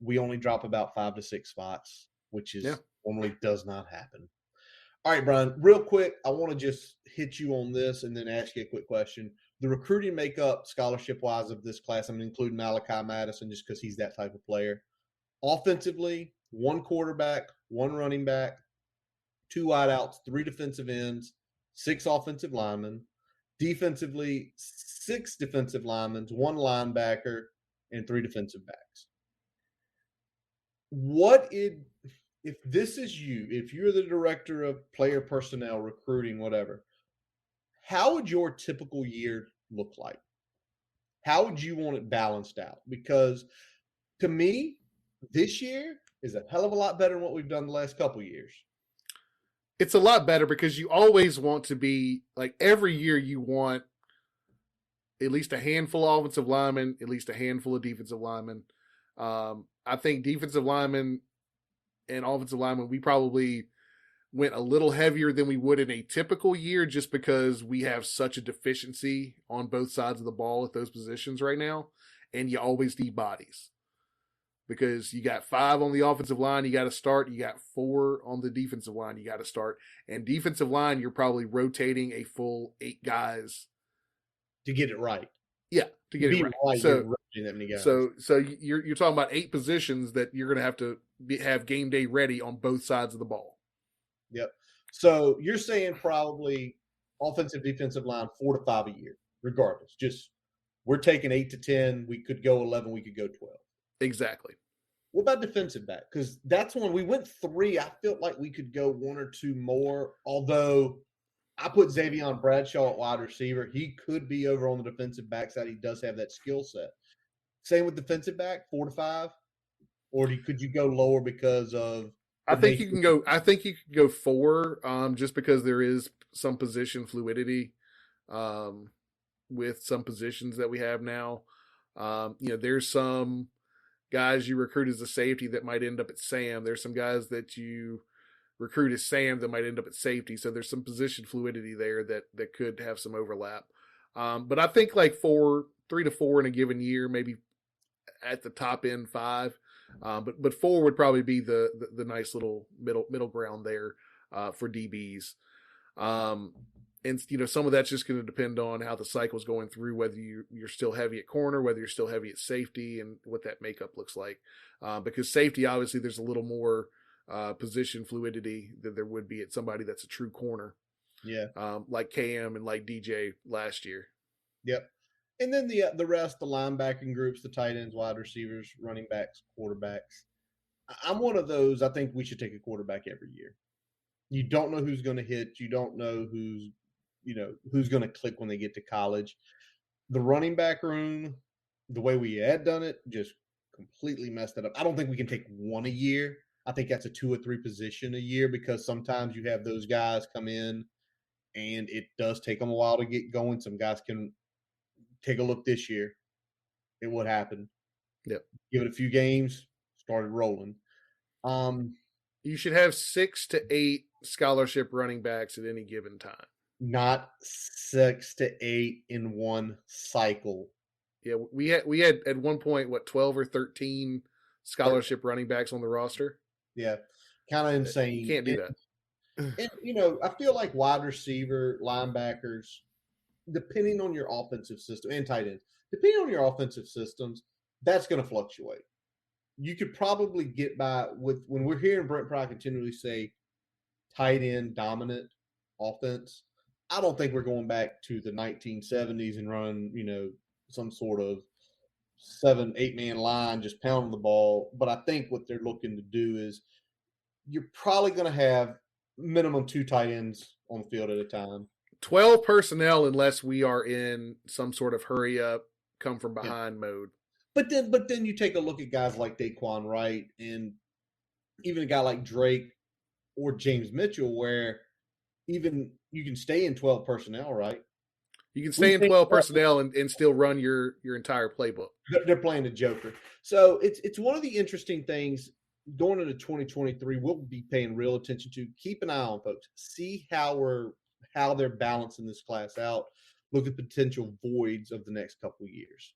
We only drop about 5 to 6 spots, which is normally does not happen. All right, Brian, real quick, I want to just hit you on this and then ask you a quick question. The recruiting makeup scholarship-wise of this class, I'm including Malachi Madison just because he's that type of player. Offensively, one quarterback, one running back, two wideouts, three defensive ends, six offensive linemen. Defensively, six defensive linemen, one linebacker, and three defensive backs. If this is you, if you're the director of player personnel, recruiting, whatever, how would your typical year look like? How would you want it balanced out? Because to me, this year is a hell of a lot better than what we've done the last couple of years. It's a lot better because you always want to be like every year you want at least a handful of offensive linemen, at least a handful of defensive linemen. I think defensive linemen and offensive linemen, we probably went a little heavier than we would in a typical year just because we have such a deficiency on both sides of the ball at those positions right now. And you always need bodies because you got 5 on the offensive line, you got to start. You got 4 on the defensive line, you got to start. And defensive line, you're probably rotating a full 8 guys to get it right. Yeah, to get it right. So you're talking about 8 positions that you're going to have to have game day ready on both sides of the ball. Yep. So you're saying probably offensive, defensive line 4 to 5 a year, regardless. Just we're taking 8 to 10. We could go 11. We could go 12. Exactly. What about defensive back? Because that's when we went 3. I felt like we could go 1 or 2 more. Although I put Xavier Bradshaw at wide receiver. He could be over on the defensive back side. He does have that skill set. Same with defensive back, 4 to 5. Or could you go lower because of? I think you can go 4, just because there is some position fluidity with some positions that we have now. There's some guys you recruit as a safety that might end up at Sam. There's some guys that you recruit as Sam that might end up at safety. So there's some position fluidity there that could have some overlap. But I think like 3 to 4 in a given year, maybe at the top end 5. But 4 would probably be the nice little middle ground there for DBs. And some of that's just going to depend on how the cycle's going through, whether you're still heavy at corner, whether you're still heavy at safety, and what that makeup looks like. Because safety, obviously, there's a little more position fluidity than there would be at somebody that's a true corner. Yeah. Like KM and like DJ last year. Yep. And then the rest, the linebacking groups, the tight ends, wide receivers, running backs, quarterbacks. I'm one of those. I think we should take a quarterback every year. You don't know who's going to hit. You don't know who's going to click when they get to college. The running back room, the way we had done it, just completely messed it up. I don't think we can take 1 a year. I think that's a 2 or 3 position a year because sometimes you have those guys come in and it does take them a while to get going. Some guys can take a look this year at what happened. Yep. Give it a few games, started rolling. You should have 6 to 8 scholarship running backs at any given time. Not 6 to 8 in one cycle. Yeah, we had at one point 12 or 13 scholarship running backs on the roster. Yeah, kind of insane. You can't do that. And I feel like wide receiver, linebackers, depending on your offensive system, and tight ends, depending on your offensive systems, that's going to fluctuate. You could probably get by with when we're hearing Brent Pry continually say tight end dominant offense. I don't think we're going back to the 1970s and running, some sort of 7-8 man line just pounding the ball. But I think what they're looking to do is you're probably going to have minimum 2 tight ends on the field at a time. 12 personnel unless we are in some sort of hurry up, come from behind mode. But then you take a look at guys like Daquan Wright and even a guy like Drake or James Mitchell, where even you can stay in 12 personnel, right? You can stay in 12 personnel and still run your entire playbook. They're playing the Joker. So it's one of the interesting things going into 2023 we'll be paying real attention to. Keep an eye on, folks. See how they're balancing this class out. Look at potential voids of the next couple of years.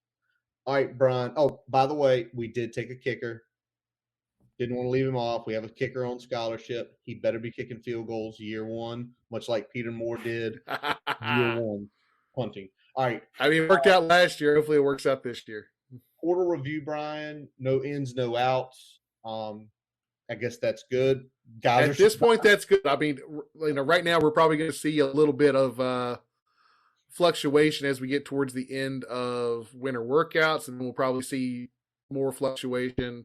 All right, Brian. Oh, by the way, we did take a kicker. Didn't want to leave him off. We have a kicker on scholarship. He better be kicking field goals year 1, much like Peter Moore did year 1, punting. All right. I mean, it worked out last year. Hopefully it works out this year. Quarter review, Brian. No ins, no outs. I guess that's good. Guys At this point, that's good. I mean, right now we're probably going to see a little bit of fluctuation as we get towards the end of winter workouts, and we'll probably see more fluctuation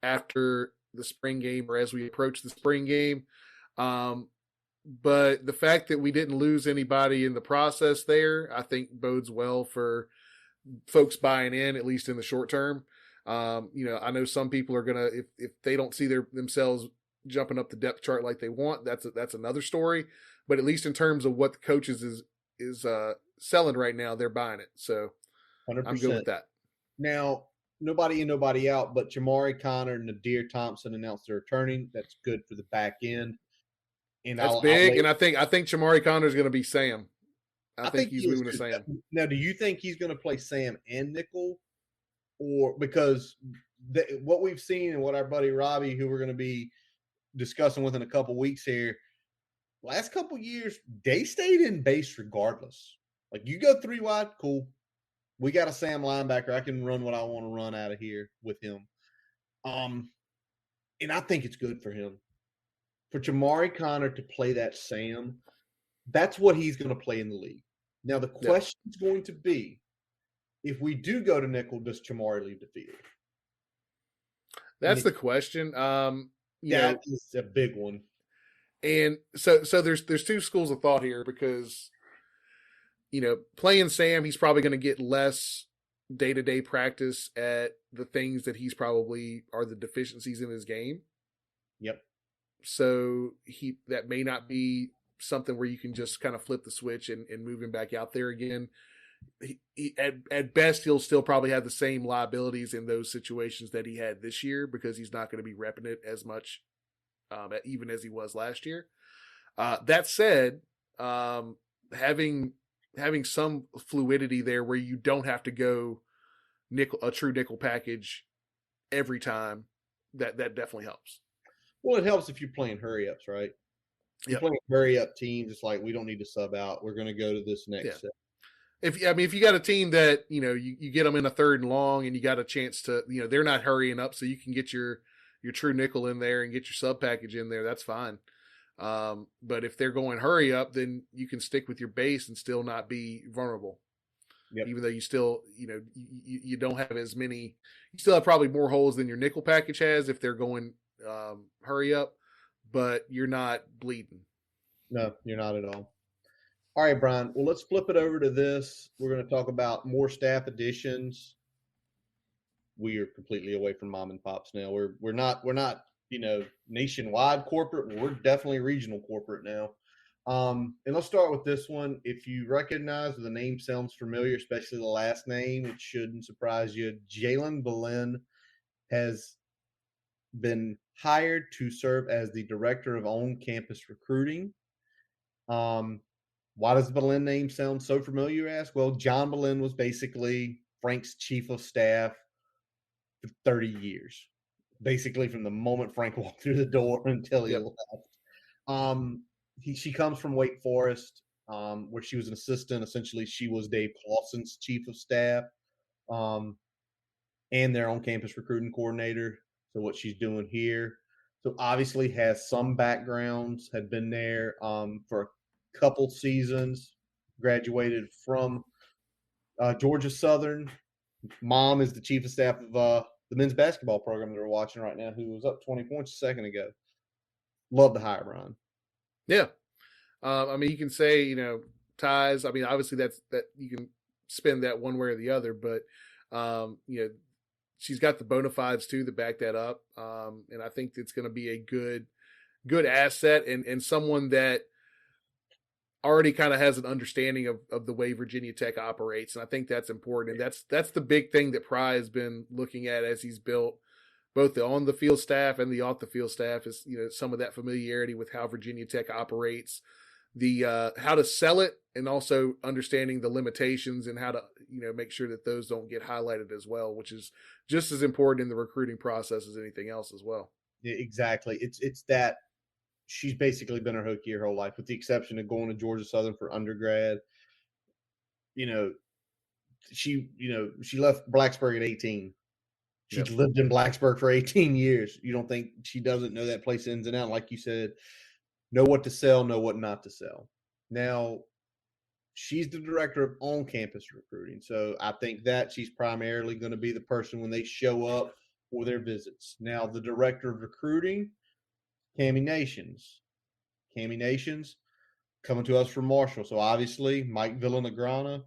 after the spring game or as we approach the spring game. But the fact that we didn't lose anybody in the process there, I think bodes well for folks buying in, at least in the short term. I know some people are gonna, if they don't see themselves jumping up the depth chart like they want, that's another story. But at least in terms of what the coaches is selling right now, they're buying it. So 100%. I'm good with that. Now, nobody in, nobody out, but Jamari Connor and Nadir Thompson announced they're returning. That's good for the back end. And that's big. And I think Jamari Connor is going to be Sam. I think he's moving to Sam. Now, do you think he's going to play Sam and nickel, or because what we've seen and what our buddy Robbie, who we're going to be discussing with in a couple weeks here, last couple years they stayed in base regardless. Like, you go 3 wide, cool. We got a Sam linebacker. I can run what I want to run out of here with him. And I think it's good for him. For Jamari Connor to play that Sam, that's what he's going to play in the league. Now, the question is going to be, if we do go to nickel, does Jamari leave the field? That's the question. That is a big one. And so there's 2 schools of thought here, because playing Sam, he's probably going to get less day-to-day practice at the things that he's probably are the deficiencies in his game. Yep. So that may not be something where you can just kind of flip the switch and move him back out there again. At best, he'll still probably have the same liabilities in those situations that he had this year, because he's not going to be repping it as much, even as he was last year. That said, having some fluidity there where you don't have to go a true nickel package every time, that definitely helps. Well, it helps if you're playing hurry ups, right? You're playing hurry up teams. It's like, we don't need to sub out. We're going to go to this next set. If you got a team that, you get them in a 3rd and long and you got a chance to, they're not hurrying up, so you can get your true nickel in there and get your sub package in there, that's fine. But if they're going hurry up, then you can stick with your base and still not be vulnerable. Yep. Even though you still, you don't have as many, you still have probably more holes than your nickel package has if they're going hurry up, but you're not bleeding. No, you're not at all. All right, Brian. Well, let's flip it over to this. We're going to talk about more staff additions. We are completely away from mom and pops now. We're not nationwide corporate. We're definitely regional corporate now. And let's start with this one. If you recognize, the name sounds familiar, especially the last name, it shouldn't surprise you. Jalen Belen has been hired to serve as the director of on-campus recruiting. Why does the Belen name sound so familiar, you ask? Well, John Belen was basically Frank's chief of staff for 30 years, basically from the moment Frank walked through the door until he left. She comes from Wake Forest, where she was an assistant. Essentially, she was Dave Clawson's chief of staff, and their on-campus recruiting coordinator. So what she's doing here. So obviously has some backgrounds, had been there for a couple seasons, graduated from Georgia Southern. Mom is the chief of staff of the men's basketball program that we're watching right now, who was up 20 points a second ago. Love the hire, Brian. Yeah. You can say, ties. Obviously that you can spin that one way or the other, but, she's got the bona fides too to back that up. And I think it's going to be a good asset and someone that already kind of has an understanding of the way Virginia Tech operates. And I think that's important. And that's the big thing that Pry has been looking at as he's built both the on the field staff and the off the field staff, is, some of that familiarity with how Virginia Tech operates, the how to sell it, and also understanding the limitations and how to, make sure that those don't get highlighted as well, which is just as important in the recruiting process as anything else as well. Yeah, exactly. It's that she's basically been her Hokie her whole life, with the exception of going to Georgia Southern for undergrad. She left Blacksburg at 18. She's lived in Blacksburg for 18 years. You don't think she doesn't know that place ins and out? Like you said, know what to sell, know what not to sell. Now, she's the director of on-campus recruiting, so I think that she's primarily going to be the person when they show up for their visits. Now, the director of recruiting, Cami Nations. Cami Nations coming to us from Marshall. So obviously, Mike Villanegrana,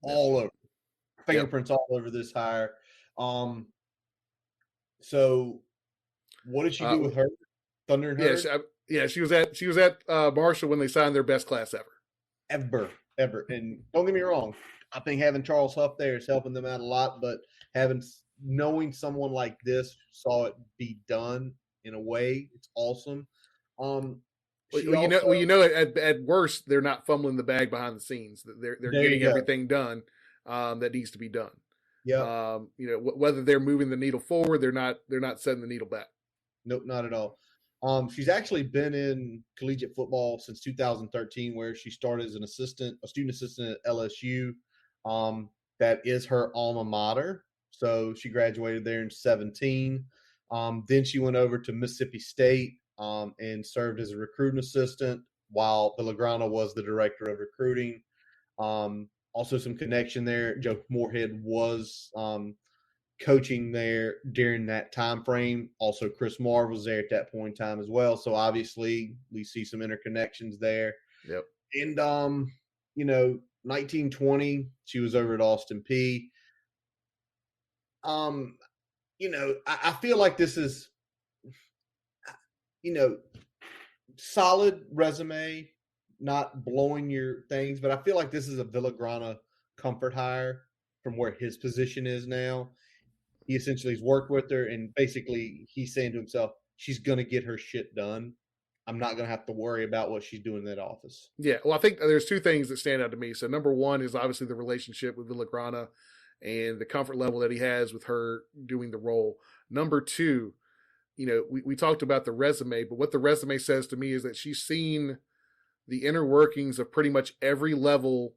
all over, fingerprints all over this hire. So what did she do with her? Thunder and Herd? She was at Marshall when they signed their best class ever. Ever. And don't get me wrong, I think having Charles Huff there is helping them out a lot, but knowing someone like this saw it be done in a way, it's awesome. At worst, they're not fumbling the bag behind the scenes. They're getting everything done that needs to be done. Yeah. Whether they're moving the needle forward, they're not setting the needle back. Nope, not at all. She's actually been in collegiate football since 2013, where she started as a student assistant at LSU. That is her alma mater. So she graduated there in 2017. Then she went over to Mississippi State and served as a recruiting assistant while Villagrana was the director of recruiting. Also some connection there. Joe Moorhead was coaching there during that time frame. Also, Chris Marr was there at that point in time as well. So obviously, we see some interconnections there. Yep. And 1920, she was over at Austin Peay. I feel like this is, solid resume, not blowing your things, but I feel like this is a Villagrana comfort hire from where his position is now. He essentially has worked with her, and basically he's saying to himself, she's going to get her shit done. I'm not going to have to worry about what she's doing in that office. Yeah, well, I think there's two things that stand out to me. So number one is obviously the relationship with Villagrana and the comfort level that he has with her doing the role. Number two, we talked about the resume, but what the resume says to me is that she's seen the inner workings of pretty much every level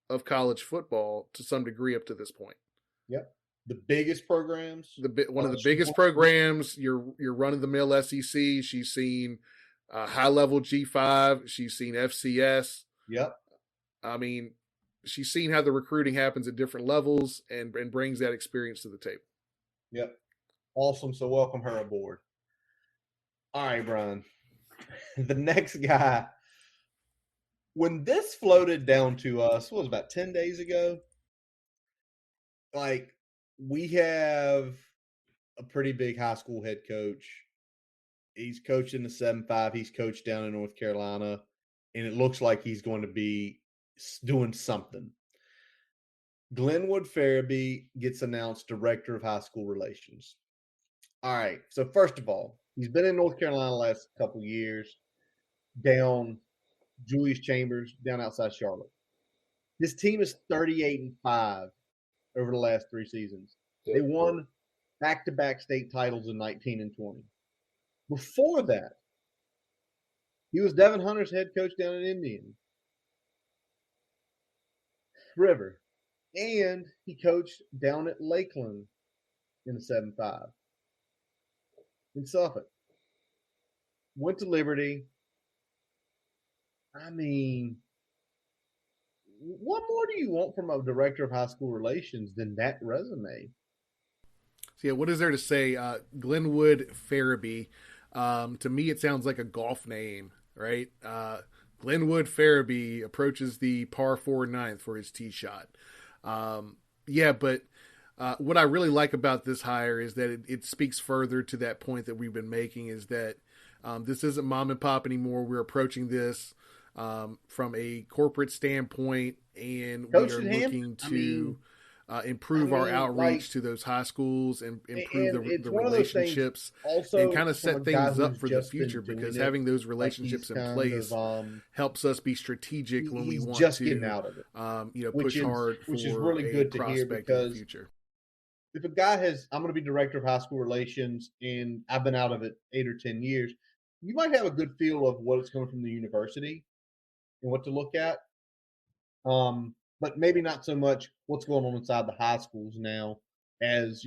of college football to some degree up to this point. Yep. The biggest programs. One of the biggest programs, your run-of-the-mill SEC. She's seen high-level G5. She's seen FCS. Yep. I mean, she's seen how the recruiting happens at different levels and brings that experience to the table. Yep. Awesome. So welcome her aboard. All right, Brian. The next guy, when this floated down to us, what was it, about 10 days ago? Like, we have a pretty big high school head coach. He's coached in the 7-5. He's coached down in North Carolina, and it looks like he's going to be doing something. Glenwood Farabee gets announced Director of High School Relations. All right. So first of all, he's been in North Carolina the last couple years, down Julius Chambers, down outside Charlotte. This team is 38-5 over the last 3 seasons. They won back-to-back state titles in 19 and 20. Before that, he was Devin Hunter's head coach down in Indian River, and he coached down at Lakeland in the 7-5 in Suffolk. Went to Liberty. I mean, what more do you want from a director of high school relations than that resume? So yeah, what is there to say? Glenwood Farabee. To me, it sounds like a golf name, right? Glenwood Farabee approaches the par 4 9th for his tee shot. But what I really like about this hire is that it speaks further to that point that we've been making, is that this isn't mom and pop anymore. We're approaching this from a corporate standpoint, and we are looking to improve our outreach to those high schools and improve the relationships and kind of set things up for the future, because having those relationships in place helps us be strategic when we want to getting out of it. Push hard for which is really good to hear, because future. If a guy I'm going to be director of high school relations and I've been out of it 8 or 10 years, you might have a good feel of what it's coming from the university and what to look at. But maybe not so much what's going on inside the high schools now as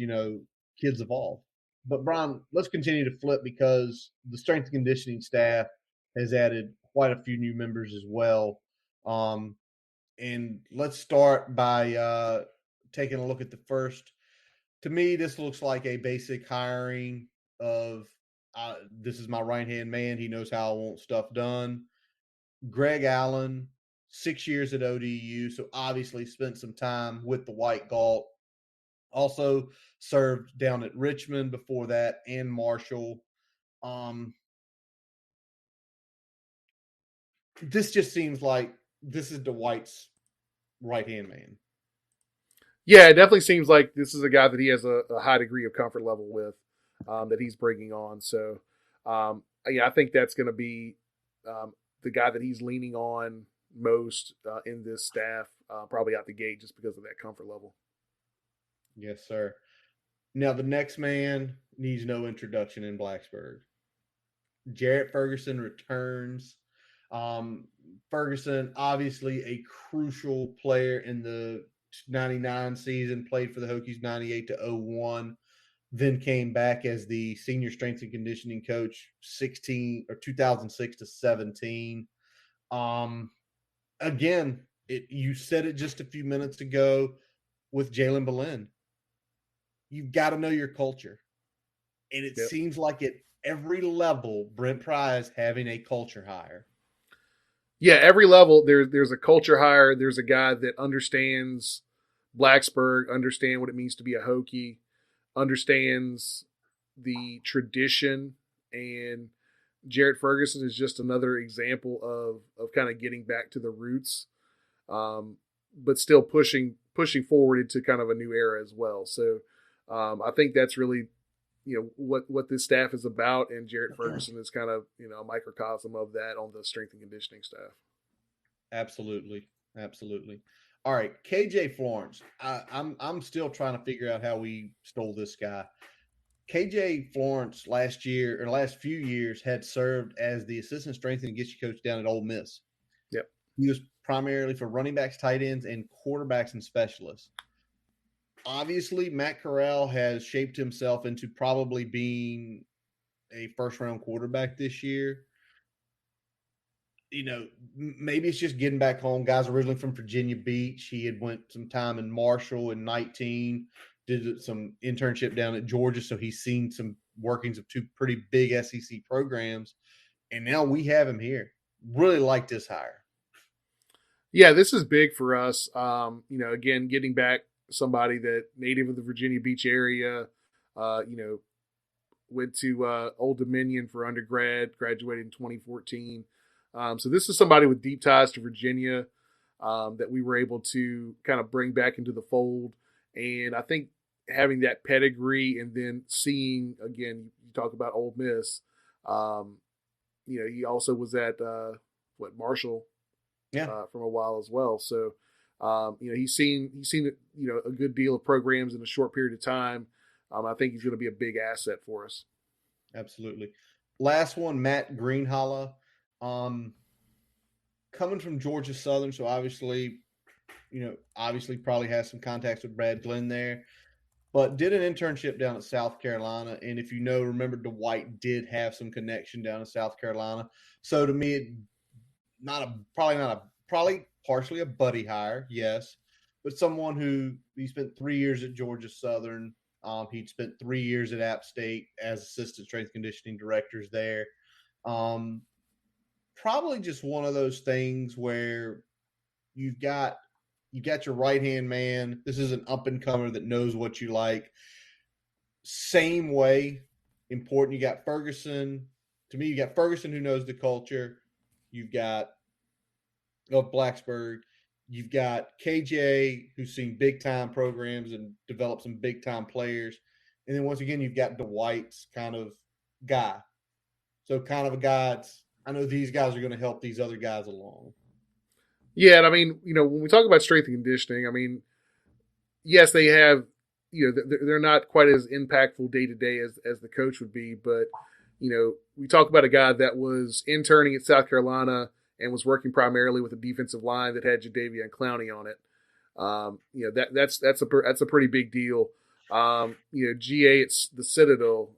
kids evolve. But Brian, let's continue to flip because the strength and conditioning staff has added quite a few new members as well. And let's start by taking a look at the first. To me, this looks like a basic hiring of this is my right hand man. He knows how I want stuff done. Greg Allen, 6 years at ODU, so obviously spent some time with the White Galt. Also served down at Richmond before that and Marshall. This just seems like this is Dwight's right hand man. Yeah, it definitely seems like this is a guy that he has a high degree of comfort level with, that he's bringing on. So, I think that's going to be the guy that he's leaning on most in this staff, probably out the gate, just because of that comfort level. Yes, sir. Now, the next man needs no introduction in Blacksburg. Jarrett Ferguson returns. Ferguson, obviously a crucial player in the 99 season, played for the Hokies 98 to 01, then came back as the senior strength and conditioning coach 2006 to 17. Again, you said it just a few minutes ago with Jalen Belen. You've got to know your culture. And it seems like at every level, Brent Pry is having a culture hire. Yeah, every level there's a culture hire. There's a guy that understands Blacksburg, understand what it means to be a Hokie, understands the tradition, and Jarrett Ferguson is just another example of kind of getting back to the roots, but still pushing forward into kind of a new era as well. So I think that's really what this staff is about, and Jarrett Ferguson is kind of a microcosm of that on the strength and conditioning staff. Absolutely. All right, KJ Florence. I'm still trying to figure out how we stole this guy. KJ Florence last few years had served as the assistant strength and conditioning coach down at Ole Miss. Yep. He was primarily for running backs, tight ends, and quarterbacks and specialists. Obviously, Matt Corral has shaped himself into probably being a first-round quarterback this year. Maybe it's just getting back home. Guys originally from Virginia Beach. He had went some time in Marshall in 19, did some internship down at Georgia, so he's seen some workings of two pretty big SEC programs. And now we have him here. Really like this hire. Yeah, this is big for us. Again, getting back somebody that native of the Virginia Beach area, went to Old Dominion for undergrad, graduated in 2014. So this is somebody with deep ties to Virginia that we were able to kind of bring back into the fold. And I think having that pedigree and then seeing, again, you talk about Ole Miss, he also was at Marshall from a while as well. So, he's seen a good deal of programs in a short period of time. I think he's going to be a big asset for us. Absolutely. Last one, Matt Greenholla. Coming from Georgia Southern, so obviously probably has some contacts with Brad Glenn there, but did an internship down at South Carolina. And if remember Dwight did have some connection down in South Carolina. So to me, probably partially a buddy hire, yes, but someone who he spent 3 years at Georgia Southern. He'd spent 3 years at App State as assistant strength conditioning directors there. Probably just one of those things where you got your right-hand man. This is an up-and-comer that knows what you like. Same way, important. You got Ferguson. To me, you got Ferguson who knows the culture. You've got Blacksburg. You've got KJ who's seen big-time programs and developed some big-time players. And then once again, you've got Dwight's kind of guy. So kind of a guy I know these guys are going to help these other guys along. Yeah, and I mean, when we talk about strength and conditioning, I mean, yes, they have, they're not quite as impactful day to day as the coach would be, but we talk about a guy that was interning at South Carolina and was working primarily with a defensive line that had Jadeveon Clowney on it. That's a pretty big deal. GA, it's the Citadel.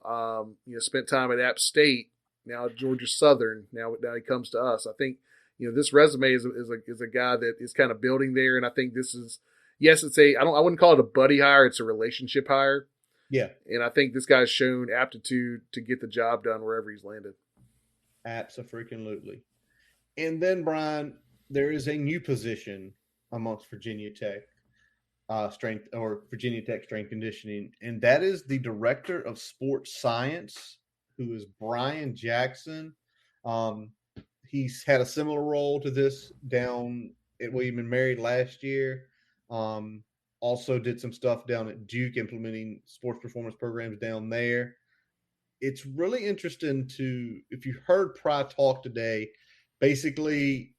Spent time at App State. Now Georgia Southern. Now he comes to us. I think this resume is a guy that is kind of building there, and I think this is it's I wouldn't call it a buddy hire. It's a relationship hire. Yeah, and I think this guy's shown aptitude to get the job done wherever he's landed. Abso-freaking-lutely. And then, Brian, there is a new position amongst Virginia Tech strength conditioning, and that is the director of sports science, who is Brian Jackson. He's had a similar role to this down at William and Mary last year. Also did some stuff down at Duke implementing sports performance programs down there. It's really interesting if you heard Pry talk today, basically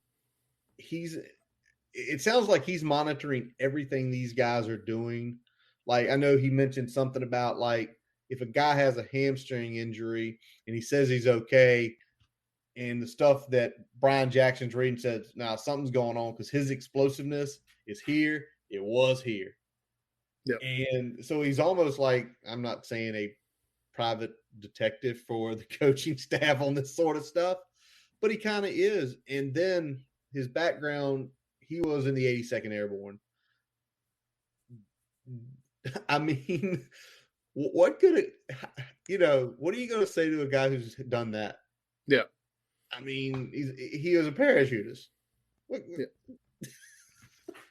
it sounds like he's monitoring everything these guys are doing. Like, I know he mentioned something about, like, if a guy has a hamstring injury and he says he's okay, and the stuff that Brian Jackson's reading says, now something's going on because his explosiveness is here. It was here. Yep. And so he's almost like, I'm not saying a private detective for the coaching staff on this sort of stuff, but he kind of is. And then his background, he was in the 82nd Airborne. I mean, what could it, what are you going to say to a guy who's done that? Yeah. I mean, he was a parachutist. Yeah.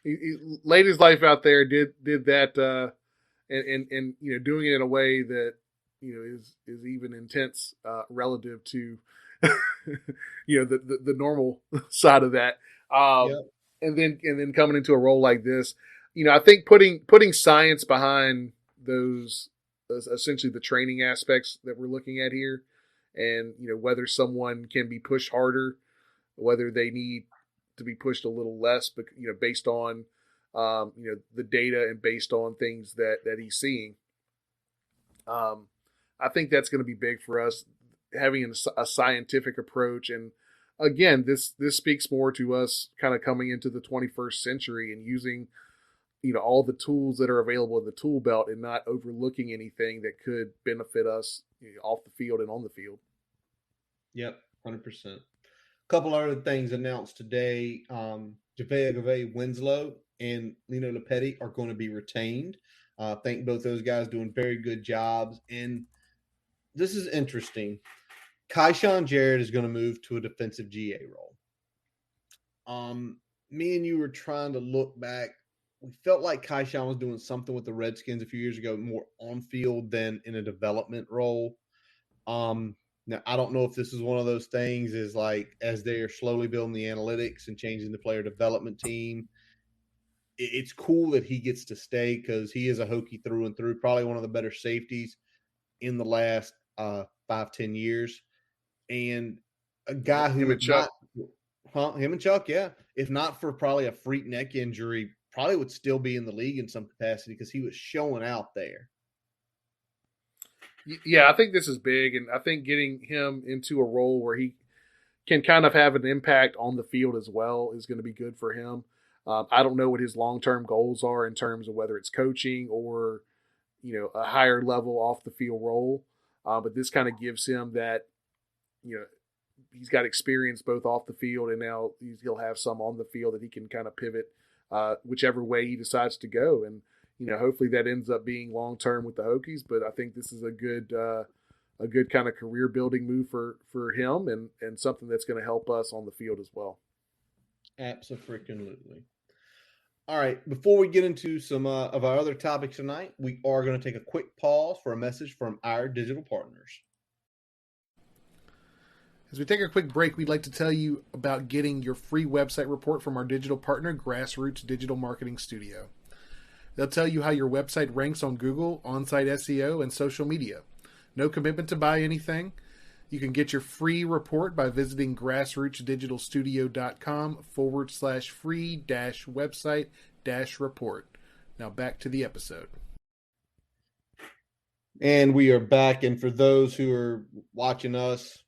He laid his life out there, did that, and doing it in a way that is even intense relative to the normal side of that. Yep. And then coming into a role like this, I think putting science behind those, essentially the training aspects that we're looking at here, and whether someone can be pushed harder, whether they need to be pushed a little less, but based on the data and based on things that he's seeing. I think that's going to be big for us, having a scientific approach. And again, this speaks more to us kind of coming into the 21st century and using all the tools that are available in the tool belt and not overlooking anything that could benefit us off the field and on the field. Yep, 100%. Couple other things announced today. Javea Winslow and Lino Lepetti are going to be retained. I think both those guys doing very good jobs. And this is interesting. Kyshawn Jarrett is going to move to a defensive GA role. Me and you were trying to look back. We felt like Kyshawn was doing something with the Redskins a few years ago, more on field than in a development role. Now, I don't know if this is one of those things is like as they're slowly building the analytics and changing the player development team, it's cool that he gets to stay because he is a Hokie through and through, probably one of the better safeties in the last 5-10 years. And a guy who him and Chuck, yeah. If not for probably a freak neck injury, probably would still be in the league in some capacity because he was showing out there. Yeah, I think this is big, and I think getting him into a role where he can kind of have an impact on the field as well is going to be good for him. I don't know what his long-term goals are in terms of whether it's coaching or, a higher level off the field role. But this kind of gives him that, he's got experience both off the field and now he'll have some on the field that he can kind of pivot whichever way he decides to go. And, hopefully that ends up being long-term with the Hokies, but I think this is a good kind of career building move for him and something that's going to help us on the field as well. Abso-freaking-lutely. All right, before we get into some of our other topics tonight, we are going to take a quick pause for a message from our digital partners. As we take a quick break, we'd like to tell you about getting your free website report from our digital partner, Grassroots Digital Marketing Studio. They'll tell you how your website ranks on Google, on-site SEO, and social media. No commitment to buy anything. You can get your free report by visiting grassrootsdigitalstudio.com/free-website-report. Now back to the episode. And we are back. And for those who are watching us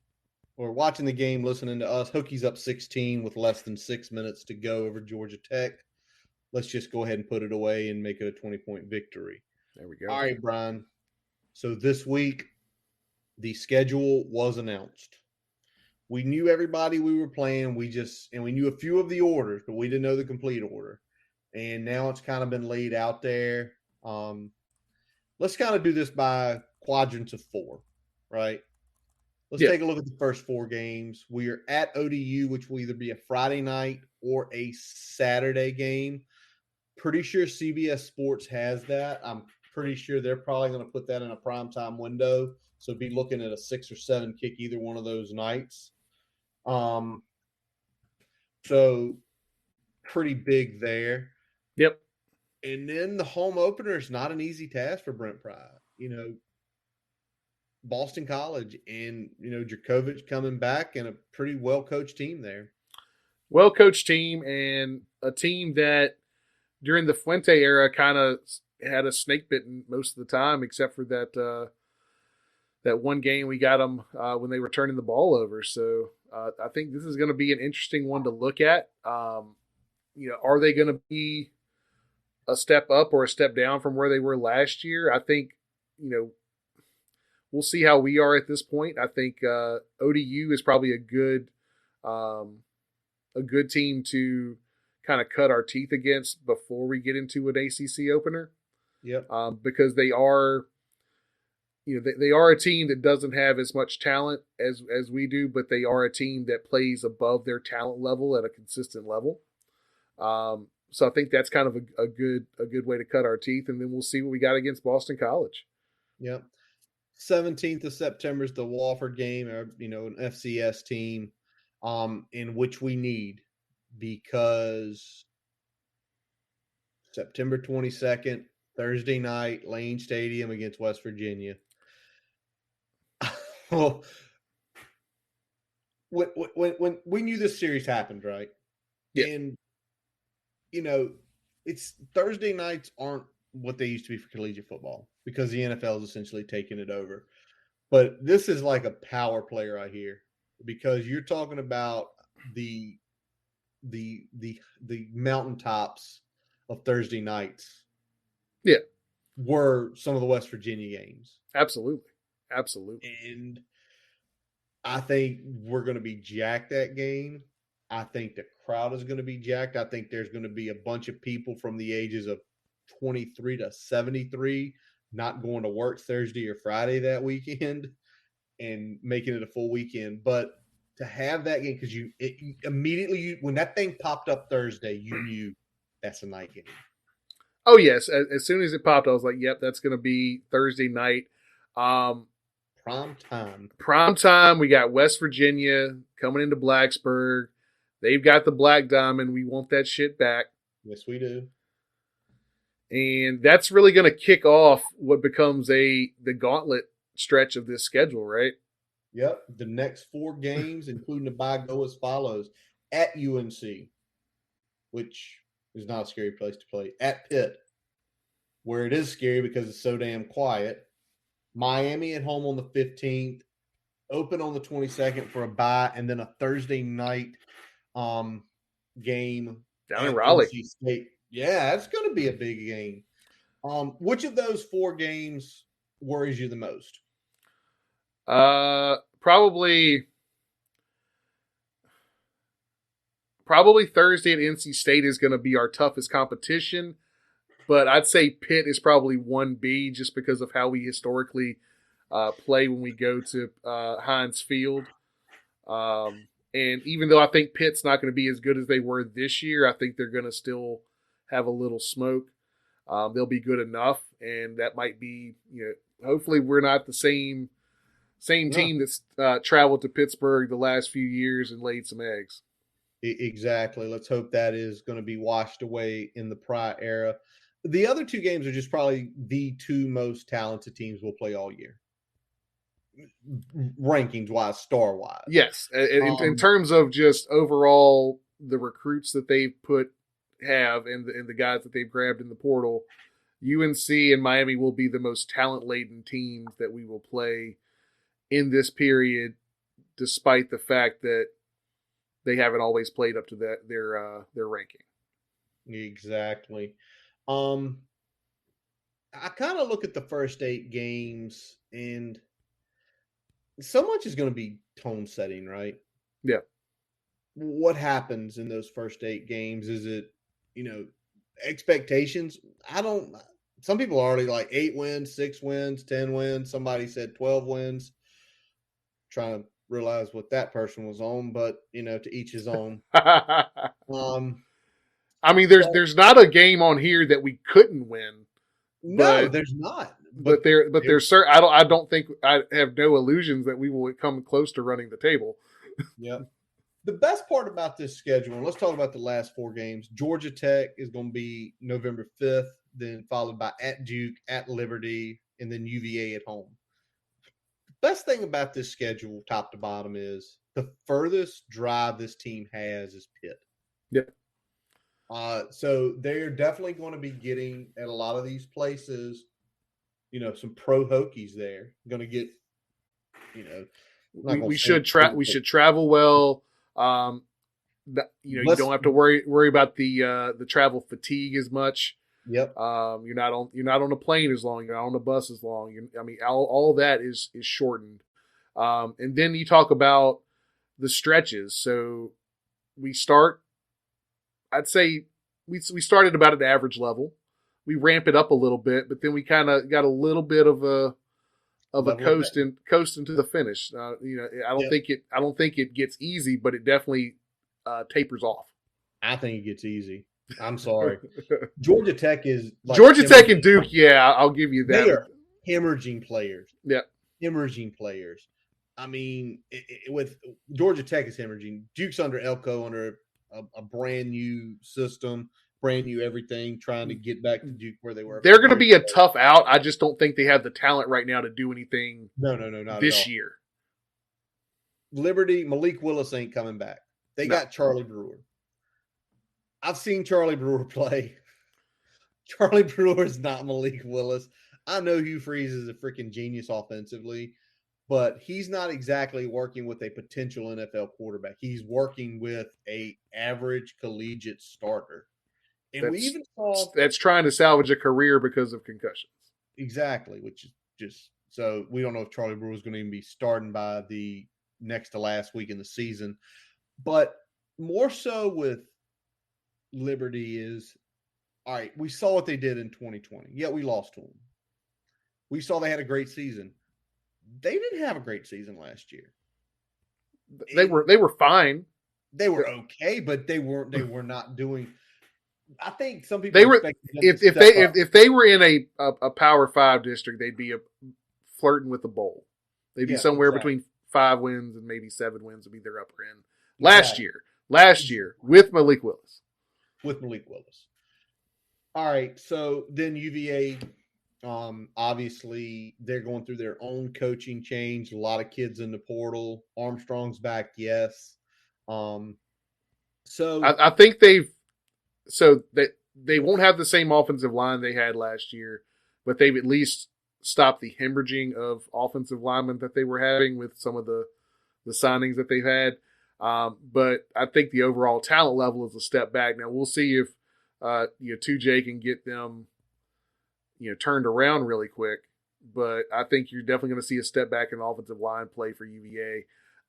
or watching the game, listening to us, Hokies up 16 with less than 6 minutes to go over Georgia Tech. Let's just go ahead and put it away and make it a 20-point victory. There we go. All right, Brian. So this week, the schedule was announced. We knew everybody we were playing. We knew a few of the orders, but we didn't know the complete order. And now it's kind of been laid out there. Let's kind of do this by quadrants of 4, right? Let's take a look at the first 4 games. We are at ODU, which will either be a Friday night or a Saturday game. Pretty sure CBS Sports has that. I'm pretty sure they're probably going to put that in a primetime window. So be looking at a 6 or 7 kick either one of those nights. So pretty big there. Yep. And then the home opener is not an easy task for Brent Pry. Boston College and, Djokovic coming back and a pretty well-coached team there. Well-coached team and a team that during the Fuente era kind of had a snake bitten most of the time, except for that one game we got them when they were turning the ball over. So I think this is going to be an interesting one to look at. Are they going to be a step up or a step down from where they were last year? I think, we'll see how we are at this point. I think ODU is probably a good team to kind of cut our teeth against before we get into an ACC opener. Yep. Because they are, they are a team that doesn't have as much talent as we do, but they are a team that plays above their talent level at a consistent level. So I think that's kind of a good way to cut our teeth, and then we'll see what we got against Boston College. Yep. 17th of September is the Wofford game, or, an FCS team, in which we need, because September 22nd, Thursday night, Lane Stadium against West Virginia. Well, when we knew this series happened, right? Yeah. And, it's Thursday nights aren't what they used to be for collegiate football because the NFL is essentially taking it over. But this is like a power play right here, because you're talking about the mountaintops of Thursday nights. Yeah. Were some of the West Virginia games. Absolutely. And I think we're going to be jacked that game. I think the crowd is going to be jacked. I think there's going to be a bunch of people from the ages of 23 to 73 not going to work Thursday or Friday that weekend and making it a full weekend. But to have that game, because immediately when that thing popped up Thursday, you knew that's a night game. Oh, yes. As soon as it popped, I was like, yep, that's going to be Thursday night. Prime time. We got West Virginia coming into Blacksburg. They've got the Black Diamond. We want that shit back. Yes, we do. And that's really going to kick off what becomes the gauntlet stretch of this schedule, right? Yep. The next 4 games, including the bye, go as follows. At UNC, which is not a scary place to play. At Pitt, where it is scary because it's so damn quiet. Miami at home on the 15th. Open on the 22nd for a bye, and then a Thursday night game down in Raleigh. NC State. Yeah, it's going to be a big game. Which of those 4 games worries you the most? Probably Thursday at NC State is going to be our toughest competition, but I'd say Pitt is probably 1B just because of how we historically play when we go to Heinz Field. And even though I think Pitt's not going to be as good as they were this year, I think they're going to still have a little smoke. They'll be good enough, and that might be, hopefully we're not the same team that's traveled to Pittsburgh the last few years and laid some eggs. Exactly. Let's hope that is going to be washed away in the Pry era. The other 2 games are just probably the 2 most talented teams we'll play all year. Rankings-wise, star-wise. Yes. In terms of just overall the recruits that they've have and the guys that they've grabbed in the portal, UNC and Miami will be the most talent-laden teams that we will play in this period, despite the fact that they haven't always played up to their ranking. Exactly. I kind of look at the first 8 games, and so much is going to be tone setting, right? Yeah. What happens in those first 8 games? Is it, expectations? I don't. Some people are already like 8 wins, 6 wins, 10 wins. Somebody said 12 wins. Trying to realize what that person was on, but to each his own. Um, I mean, but there's not a game on here that we couldn't win, no, but there's not. there's certain. I don't think I have no illusions that we will come close to running the table. Yeah. The best part about this schedule, and let's talk about the last 4 games. Georgia Tech is going to be November 5th, then followed by at Duke, at Liberty, and then UVA at home. The best thing about this schedule, top to bottom, is the furthest drive this team has is Pitt. Yep. So they're definitely going to be getting at a lot of these places, some pro Hokies there. Going to get, we should travel well. You don't have to worry about the travel fatigue as much. Yep. You're not on a plane as long. You're not on a bus as long. All that is shortened. And then you talk about the stretches. So we start. I'd say we started about at the average level. We ramp it up a little bit, but then we kind of got a little bit of a coast into the finish. I don't think it gets easy, but it definitely tapers off. I think it gets easy. I'm sorry. Georgia Tech is like Georgia Tech and Duke. Yeah, I'll give you that. They are hemorrhaging players. Yeah, hemorrhaging players. I mean, with Georgia Tech is hemorrhaging. Duke's under Elko, under a brand new system, brand new everything, trying to get back to Duke where they were. They're going to be a tough out. I just don't think they have the talent right now to do anything. No, not this year. Liberty, Malik Willis ain't coming back. They got Charlie Brewer. I've seen Charlie Brewer play. Charlie Brewer is not Malik Willis. I know Hugh Freeze is a freaking genius offensively, but he's not exactly working with a potential NFL quarterback. He's working with a average collegiate starter. And we even saw that's trying to salvage a career because of concussions. Exactly, which is just so we don't know if Charlie Brewer is going to even be starting by the next to last week in the season. But more so with Liberty is, all right, we saw what they did in 2020. Yeah, we lost to them. We saw they had a great season. They didn't have a great season last year. They were fine. They were okay, but they were not doing. I think some people they were if they were in a Power 5 district, they'd be flirting with the bowl. They'd be somewhere between 5 wins and maybe 7 wins would be their upper end. Last year with Malik Willis. All right, so then UVA, obviously they're going through their own coaching change. A lot of kids in the portal. Armstrong's back, yes. So I think they won't have the same offensive line they had last year, but they've at least stopped the hemorrhaging of offensive linemen that they were having with some of the signings that they've had. But I think the overall talent level is a step back. Now we'll see if 2J can get them turned around really quick. But I think you're definitely going to see a step back in offensive line play for UVA.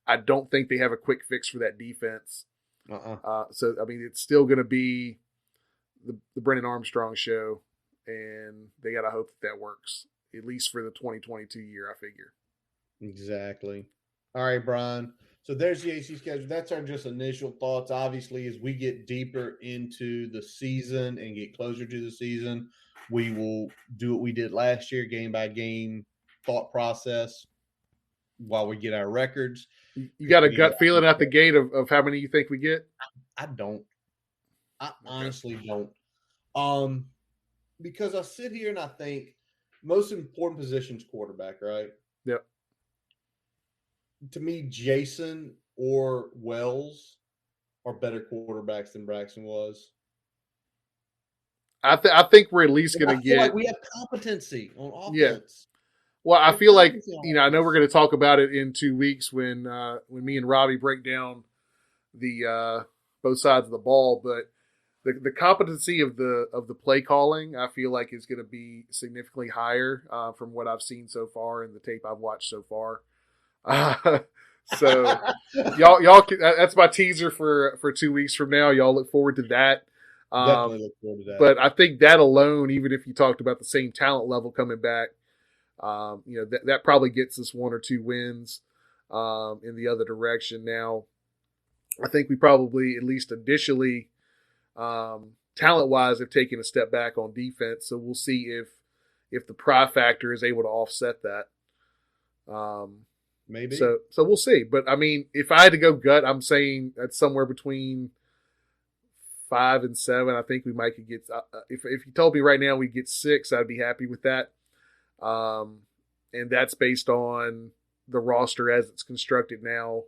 I don't think they have a quick fix for that defense. So I mean, it's still going to be the Brennan Armstrong show, and they got to hope that works at least for the 2022 year. I figure. Exactly. All right, Brian. So there's the AC schedule. That's our just initial thoughts. Obviously, as we get deeper into the season and get closer to the season, we will do what we did last year, game by game thought process while we get our records. You got a gut feeling at the gate of how many you think we get? I don't. I honestly don't. Because I sit here and I think most important position's quarterback, right? Yep. To me, Jason or Wells are better quarterbacks than Braxton was. I think we're at least going to get. Like we have competency on offense. Yeah. Well, I feel like I know we're going to talk about it in 2 weeks when me and Robbie break down the both sides of the ball, but the competency of the play calling, I feel like is going to be significantly higher from what I've seen so far and the tape I've watched so far. So y'all, that's my teaser for 2 weeks from now. Y'all look forward to that. Definitely look forward to that. But I think that alone, even if you talked about the same talent level coming back, that probably gets us 1 or 2 wins in the other direction. Now, I think we probably, at least initially, talent-wise, have taken a step back on defense. So we'll see if the pry factor is able to offset that. Maybe. So we'll see. But I mean, if I had to go gut, I'm saying that's somewhere between 5 and 7. I think we might could get. If you told me right now we get 6, I'd be happy with that. And that's based on the roster as it's constructed now.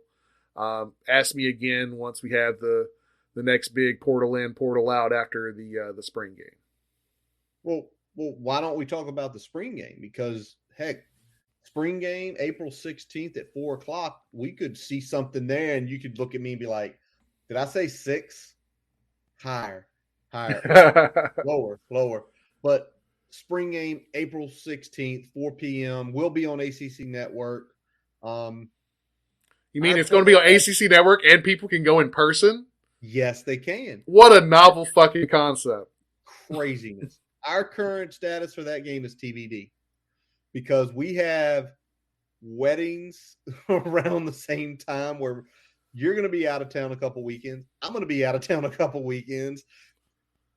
Ask me again once we have the next big portal in, portal out after the spring game. Well, why don't we talk about the spring game? Because heck, spring game, April 16th at 4:00, we could see something there, and you could look at me and be like, "Did I say 6? Higher, lower." But spring game, April 16th, 4 p.m. will be on ACC Network. You mean it's going to be on ACC Network and people can go in person? Yes, they can. What a novel fucking concept. Craziness. Our current status for that game is TBD because we have weddings around the same time where you're going to be out of town a couple weekends. I'm going to be out of town a couple weekends.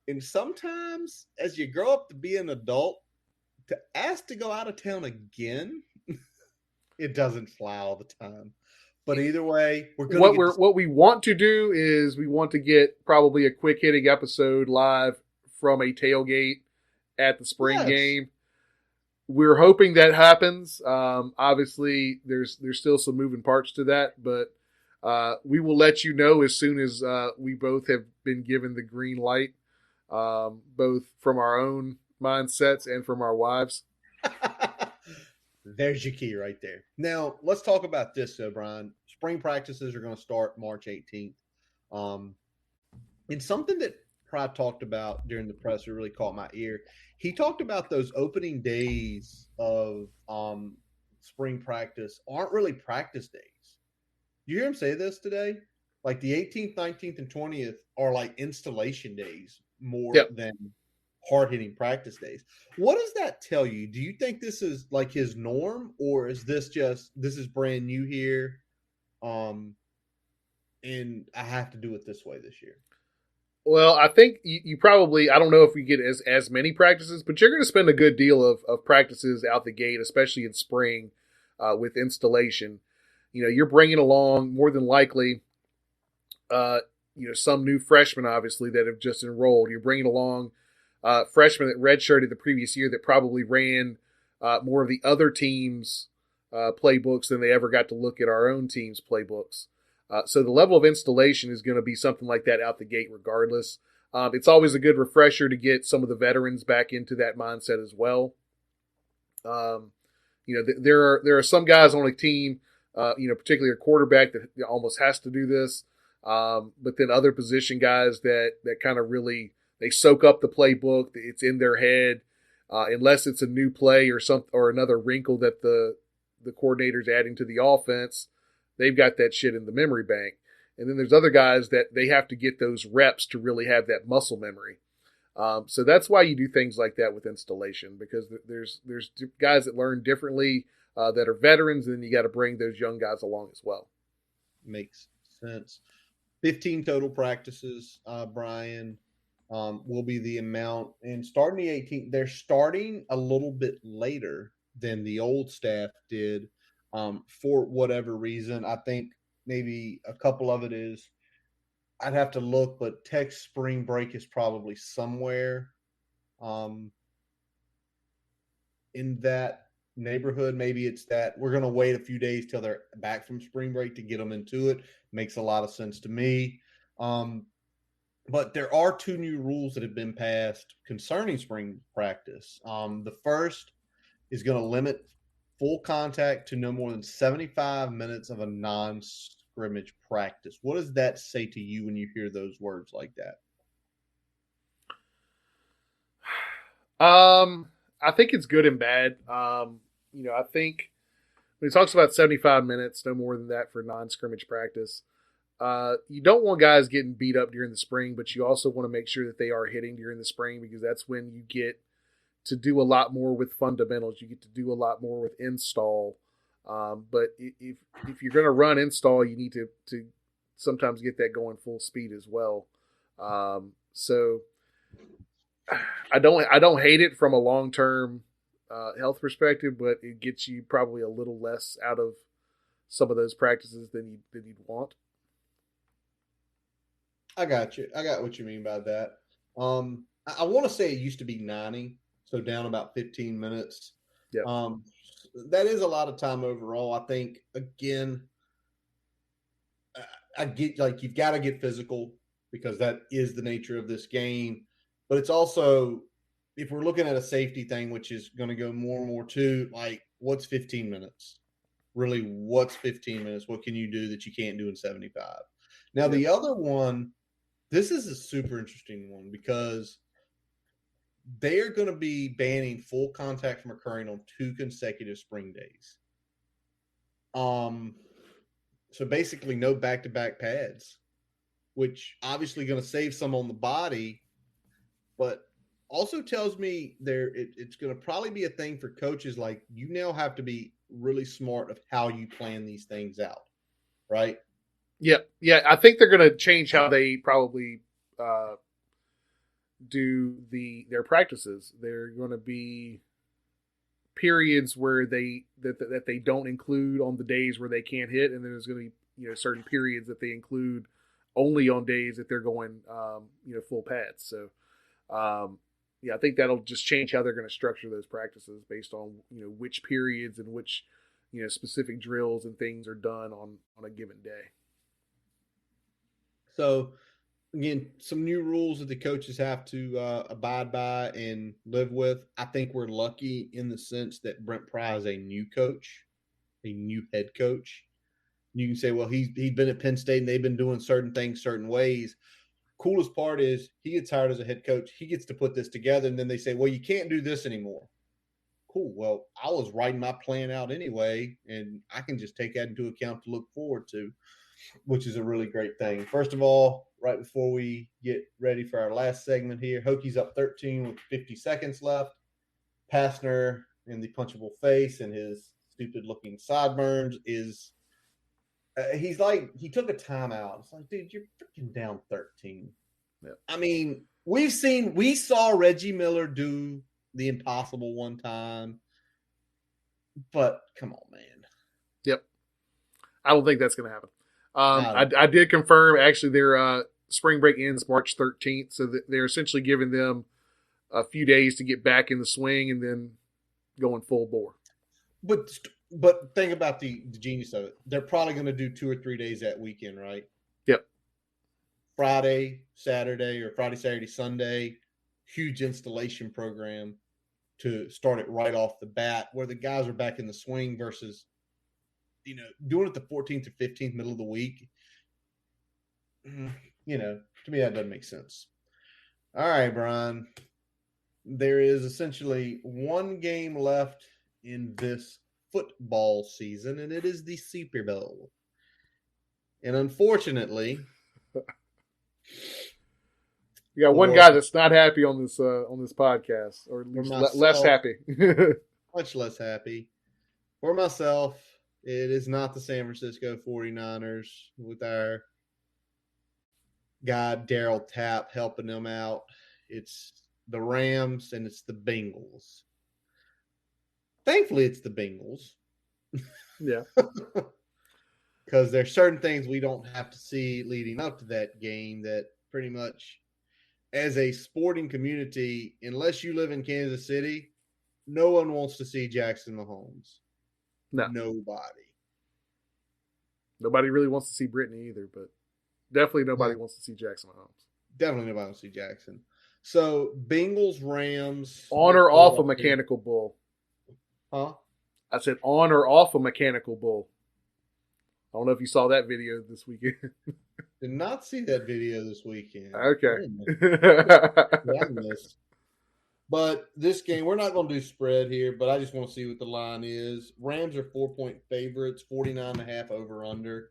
And sometimes as you grow up to be an adult, to ask to go out of town again, it doesn't fly all the time. But either way, we're going to what we want to do is we want to get probably a quick hitting episode live from a tailgate at the spring game. We're hoping that happens. Obviously, there's still some moving parts to that, but we will let you know as soon as we both have been given the green light, both from our own mindsets and from our wives. There's your key right there. Now, let's talk about this, though, Brian. Spring practices are going to start March 18th. And something that Pride talked about during the presser really caught my ear. He talked about those opening days of spring practice aren't really practice days. You hear him say this today? Like the 18th, 19th, and 20th are like installation days more than hard-hitting practice days. What does that tell you? Do you think this is like his norm, or is this is brand new here, and I have to do it this way this year? Well, I think you probably, I don't know if we get as many practices, but you're going to spend a good deal of practices out the gate, especially in spring with installation. You're bringing along more than likely, some new freshmen, obviously, that have just enrolled. You're bringing along freshmen that redshirted the previous year that probably ran more of the other teams' playbooks than they ever got to look at our own team's playbooks. So the level of installation is going to be something like that out the gate regardless. It's always a good refresher to get some of the veterans back into that mindset as well. There are some guys on a team, particularly a quarterback that almost has to do this. But then other position guys that kind of really, they soak up the playbook. It's in their head, unless it's a new play or another wrinkle that the coordinator's adding to the offense. They've got that shit in the memory bank. And then there's other guys that they have to get those reps to really have that muscle memory. So that's why you do things like that with installation, because there's guys that learn differently that are veterans, and then you got to bring those young guys along as well. Makes sense. 15 total practices, Brian, will be the amount. And starting the 18th, they're starting a little bit later than the old staff did. For whatever reason. I think maybe a couple of it is, I'd have to look, but Tech spring break is probably somewhere in that neighborhood. Maybe it's that we're going to wait a few days till they're back from spring break to get them into it. Makes a lot of sense to me. But there are 2 new rules that have been passed concerning spring practice. The first is going to limit full contact to no more than 75 minutes of a non-scrimmage practice. What does that say to you when you hear those words like that? I think it's good and bad. I think when he talks about 75 minutes, no more than that for non-scrimmage practice. You don't want guys getting beat up during the spring, but you also want to make sure that they are hitting during the spring because that's when you get to do a lot more with fundamentals. You get to do a lot more with install. But if you're going to run install, you need to sometimes get that going full speed as well. So I don't hate it from a long term health perspective, but it gets you probably a little less out of some of those practices than you'd want. I got you. I got what you mean by that. I want to say it used to be 90, so down about 15 minutes. Yeah. That is a lot of time overall. I think again, I get like you've got to get physical because that is the nature of this game. But it's also if we're looking at a safety thing, which is going to go more and more to like what's 15 minutes? Really, what's 15 minutes? What can you do that you can't do in 75? Now, the other one, this is a super interesting one because they are going to be banning full contact from occurring on 2 consecutive spring days. So basically no back-to-back pads, which obviously going to save some on the body, but also tells me it's going to probably be a thing for coaches. Like you now have to be really smart of how you plan these things out, right? Yeah. I think they're going to change how they probably do their practices. They're going to be periods where that they don't include on the days where they can't hit, and then there's going to be certain periods that they include only on days that they're going full pads. So I think that'll just change how they're going to structure those practices based on which periods and which specific drills and things are done on a given day. So again, some new rules that the coaches have to abide by and live with. I think we're lucky in the sense that Brent Pry is a new coach, a new head coach. You can say, well, he's been at Penn State and they've been doing certain things certain ways. Coolest part is he gets hired as a head coach. He gets to put this together, and then they say, well, you can't do this anymore. Cool. Well, I was writing my plan out anyway, and I can just take that into account to look forward to, which is a really great thing. First of all, right before we get ready for our last segment here, Hokies up 13 with 50 seconds left. Pastner in the punchable face and his stupid-looking sideburns is he's like he took a timeout. It's like, dude, you're freaking down 13. Yeah. I mean, we saw Reggie Miller do the impossible one time, but come on, man. Yep, I don't think that's going to happen. I did confirm actually their spring break ends March 13th, so they're essentially giving them a few days to get back in the swing and then going full bore. But think about the genius of it. They're probably going to do 2 or 3 days that weekend, right? Yep. Friday, Saturday, or Friday, Saturday, Sunday, huge installation program to start it right off the bat where the guys are back in the swing versus, doing it the 14th or 15th, middle of the week. To me, that doesn't make sense. All right, Brian. There is essentially one game left in this football season, and it is the Super Bowl. And unfortunately, you got one guy that's not happy on this podcast, or at least less happy. Much less happy. For myself, it is not the San Francisco 49ers with our guy Daryl Tapp helping them out. It's the Rams and it's the Bengals. Thankfully, it's the Bengals. Yeah. Because there's certain things we don't have to see leading up to that game that pretty much, as a sporting community, unless you live in Kansas City, no one wants to see Jackson Mahomes. No. Nobody really wants to see Brittany either, but definitely nobody wants to see Jackson Mahomes. Definitely nobody wants to see Jackson. So, Bengals, Rams. On or off a mechanical bull? Huh? I said on or off a mechanical bull. I don't know if you saw that video this weekend. Did not see that video this weekend. Okay. But this game, we're not going to do spread here, but I just want to see what the line is. Rams are 4-point favorites, 49.5 over under.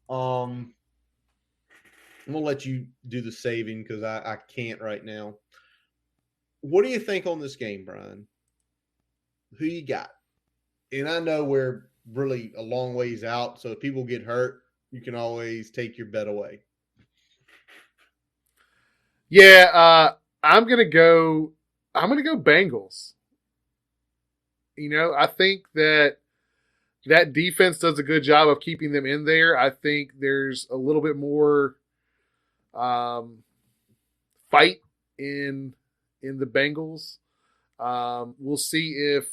I'm going to let you do the saving because I can't right now. What do you think on this game, Brian? Who you got? And I know we're really a long ways out, so if people get hurt, you can always take your bet away. Yeah, I'm gonna go Bengals. I think that defense does a good job of keeping them in there. I think there's a little bit more fight in the Bengals. We'll see if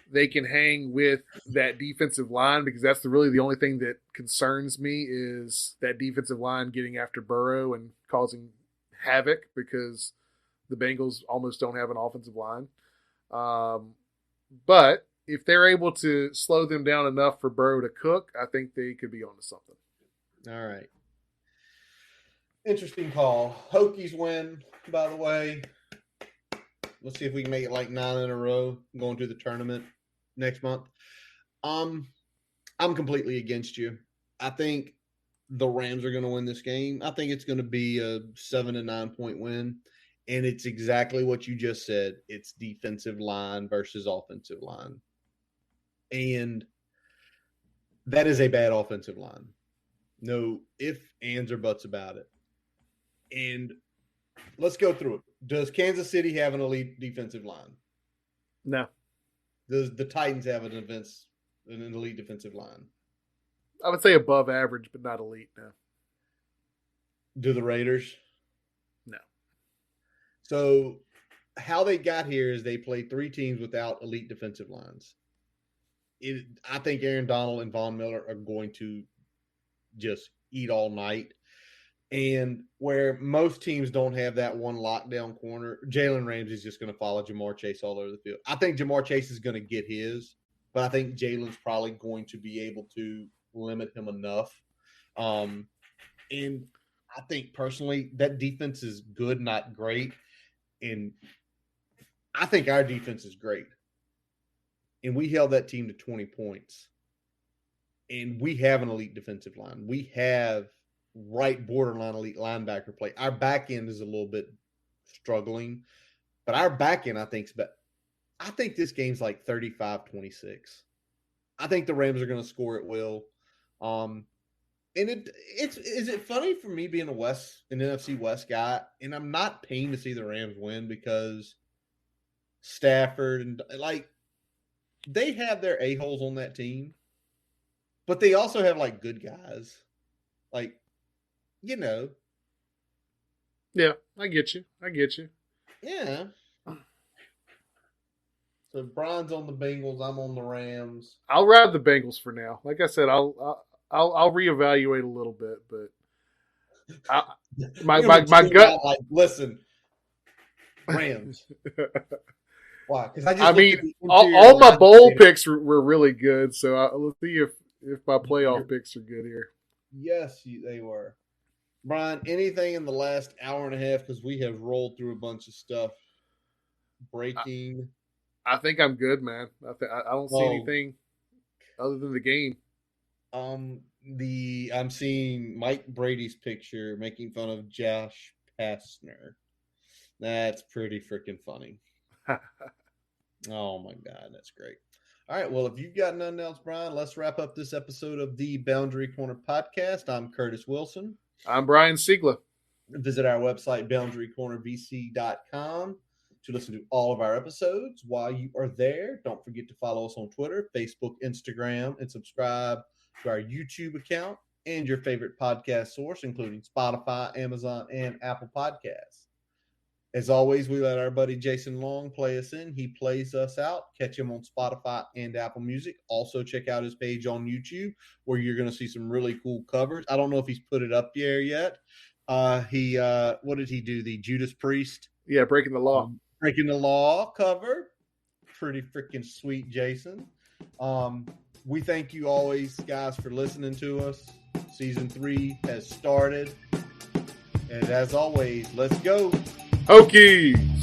they can hang with that defensive line, because that's really the only thing that concerns me is that defensive line getting after Burrow and causing havoc, because the Bengals almost don't have an offensive line. But if they're able to slow them down enough for Burrow to cook, I think they could be onto something. All right. Interesting call. Hokies win, by the way. Let's see if we can make it like 9 in a row going to the tournament next month. I'm completely against you. I think the Rams are going to win this game. I think it's going to be a 7 to 9 point win. And it's exactly what you just said. It's defensive line versus offensive line. And that is a bad offensive line. No ifs, ands, or buts about it. And let's go through it. Does Kansas City have an elite defensive line? No. Does the Titans have an elite defensive line? I would say above average, but not elite, no. Do the Raiders? No. So how they got here is they played 3 teams without elite defensive lines. I think Aaron Donald and Von Miller are going to just eat all night. And where most teams don't have that one lockdown corner, Jalen Ramsey's just going to follow Jamar Chase all over the field. I think Jamar Chase is going to get his, but I think Jalen's probably going to be able to limit him enough. And I think personally that defense is good, not great. And I think our defense is great. And we held that team to 20 points. And we have an elite defensive line. We have right borderline elite linebacker play. Our back end is a little bit struggling, but our back end, I think this game's like 35-26. I think the Rams are going to score at will. And is it funny for me being an NFC West guy, and I'm not pained to see the Rams win because Stafford and they have their a-holes on that team, but they also have good guys. Yeah, I get you. Yeah. So Brian's on the Bengals. I'm on the Rams. I'll ride the Bengals for now. Like I said, I'll reevaluate a little bit, but my gut. Listen, Rams. Why? Because all my bowl picks were really good. So let's see if my playoff picks are good here. Yes, they were. Brian, anything in the last hour and a half, because we have rolled through a bunch of stuff. Breaking. I think I'm good, man. I don't see anything other than the game. I'm seeing Mike Brady's picture making fun of Josh Pastner. That's pretty freaking funny. Oh my God, that's great. All right, well, if you've got nothing else, Brian, let's wrap up this episode of the Boundary Corner Podcast. I'm Curtis Wilson. I'm Brian Siegler. Visit our website, boundarycornervc.com, to listen to all of our episodes. While you are there, don't forget to follow us on Twitter, Facebook, Instagram, and subscribe to our YouTube account and your favorite podcast source, including Spotify, Amazon, and Apple Podcasts. As always, we let our buddy Jason Long play us in. He plays us out. Catch him on Spotify and Apple Music. Also, check out his page on YouTube, where you're going to see some really cool covers. I don't know if he's put it up there yet. What did he do? The Judas Priest? Yeah, Breaking the Law. Breaking the Law cover. Pretty freaking sweet, Jason. We thank you always, guys, for listening to us. Season 3 has started. And as always, let's go. Hokies!